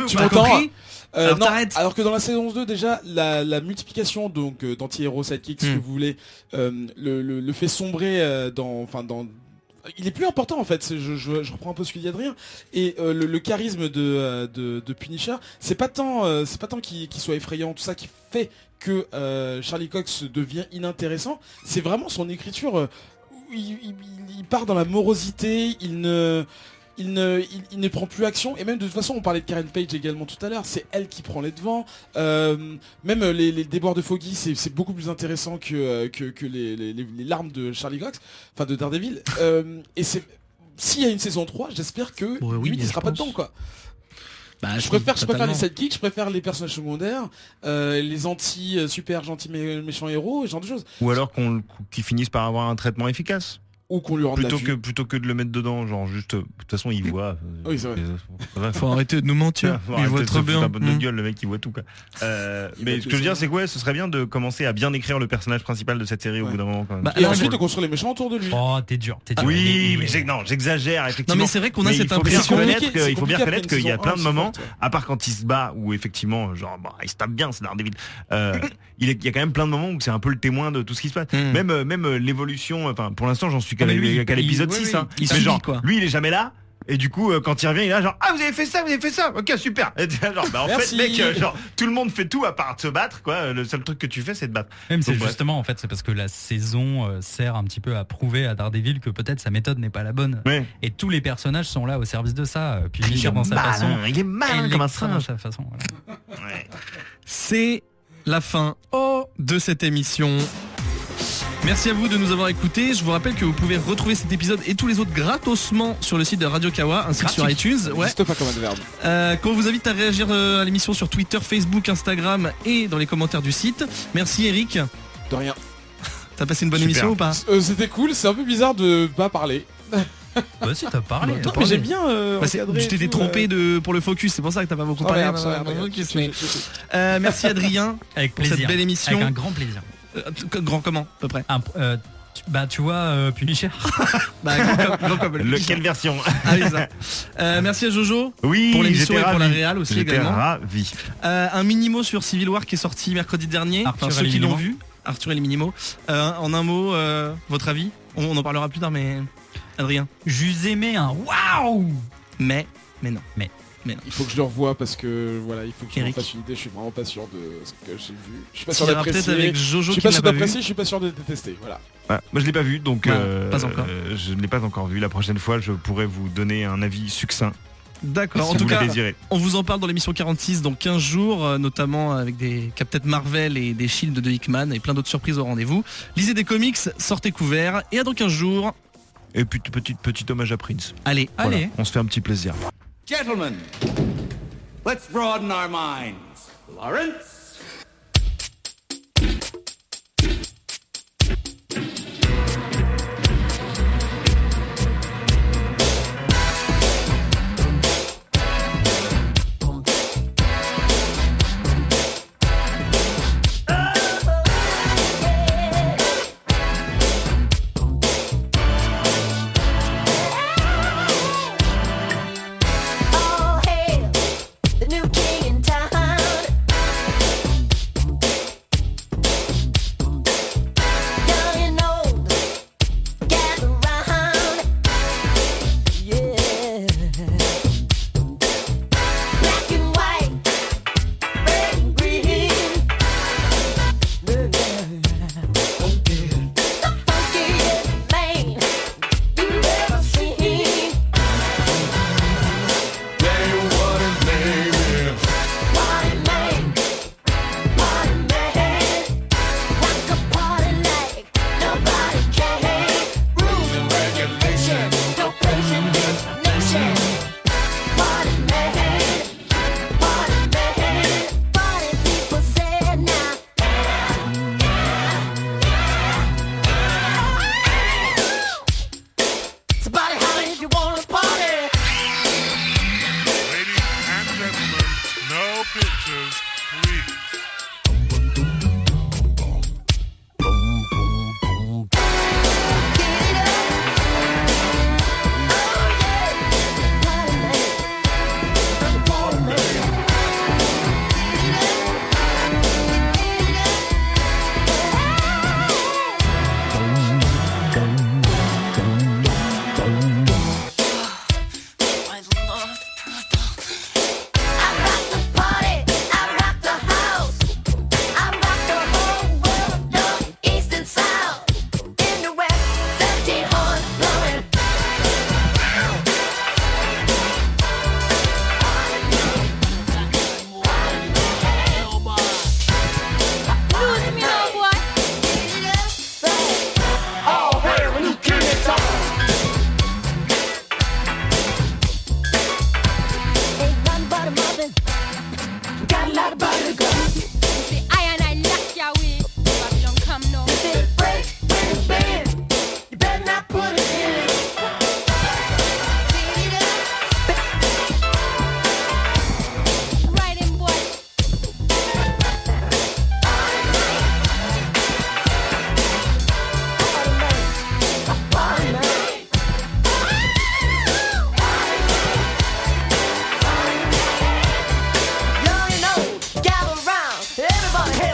Non, alors que dans la saison 2 déjà la multiplication donc d'anti-héros sidekicks que vous voulez le fait sombrer dans il est plus important en fait, je reprends un peu ce que dit Adrien, et le charisme de Punisher, c'est pas tant qu'il soit effrayant, tout ça qui fait que Charlie Cox devient inintéressant, c'est vraiment son écriture, il part dans la morosité, il ne prend plus action, et même de toute façon on parlait de Karen Page également tout à l'heure, c'est elle qui prend les devants, même les déboires de Foggy c'est beaucoup plus intéressant que les larmes de Charlie Cox, de Daredevil, et s'il y a une saison 3 j'espère que lui il sera pas dedans quoi. Je préfère les sidekicks, je préfère les personnages secondaires, les super gentils méchants héros, ce genre de choses. Ou alors qu'ils finissent par avoir un traitement efficace. Ou qu'on lui rende plutôt que de le mettre dedans, genre juste de toute façon il voit. Oui, c'est vrai. Faut arrêter de nous mentir. Il voit très bien. Un peu de gueule, le mec il voit tout quoi. Mais ce que je veux dire c'est que ce serait bien de commencer à bien écrire le personnage principal de cette série au bout d'un moment quand même. Et ensuite de construire les méchants autour de lui. Oh t'es dur. Oui mais j'exagère effectivement. Non mais c'est vrai qu'on a cette impression. Il faut bien reconnaître qu'il y a plein de moments, à part quand il se bat où effectivement il se tape bien, c'est Daredevil. Il y a quand même plein de moments où c'est un peu le témoin de tout ce qui se passe. Même l'évolution, pour l'instant j'en suis qu'à l'épisode 6, hein. Mais genre, lui il est jamais là. Et du coup quand il revient il est là genre vous avez fait ça, ok super. Et genre en fait mec tout le monde fait tout à part de se battre quoi, le seul truc que tu fais c'est de battre. Même c'est justement en fait c'est parce que la saison sert un petit peu à prouver à Daredevil que peut-être sa méthode n'est pas la bonne. Et tous les personnages sont là au service de ça. Puis il est dans sa façon. Il est malin comme un singe. C'est la fin de cette émission. Merci à vous de nous avoir écoutés. Je vous rappelle que vous pouvez retrouver cet épisode et tous les autres gratosement sur le site de Radio Kawa ainsi que sur iTunes. N'hésite pas comme adverbe. Qu'on vous invite à réagir à l'émission sur Twitter, Facebook, Instagram et dans les commentaires du site. Merci Eric. De rien. T'as passé une bonne émission ou pas? C'était cool, c'est un peu bizarre de pas parler. Bah si t'as parlé. Non mais j'aime bien tu t'étais trompé pour le focus, c'est pour ça que t'as pas beaucoup parlé. Merci Adrien avec pour cette belle émission. Avec un grand plaisir. Grand comment à peu près? Tu vois Punisher. Grand comme quelle version? Merci à Jojo pour l'émission et pour la réal aussi également. Ravi. Un mini-mot sur Civil War qui est sorti mercredi dernier. Ceux qui l'ont vu, Arthur et les mini-mots. En un mot, votre avis? On en parlera plus tard, mais Adrien. J'eus aimé un waouh. Mais non. Il faut que je le revoie parce que il faut que je me fasse une idée. Je suis vraiment pas sûr de ce que j'ai vu. Je suis pas sûr d'apprécier. Avec Jojo, je suis pas sûr d'apprécier. Je suis pas sûr de détester. Voilà. Moi je l'ai pas vu donc pas encore. Je ne l'ai pas encore vu. La prochaine fois je pourrais vous donner un avis succinct. D'accord, en tout cas, on vous en parle dans l'émission 46 dans 15 jours, notamment avec des Captain Marvel et des Shield de Hickman et plein d'autres surprises au rendez-vous. Lisez des comics, sortez couverts et à dans 15 jours. Et puis petit hommage à Prince. Allez, on se fait un petit plaisir. Gentlemen, let's broaden our minds. Lawrence?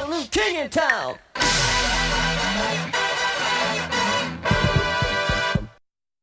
Martin Luther King in town.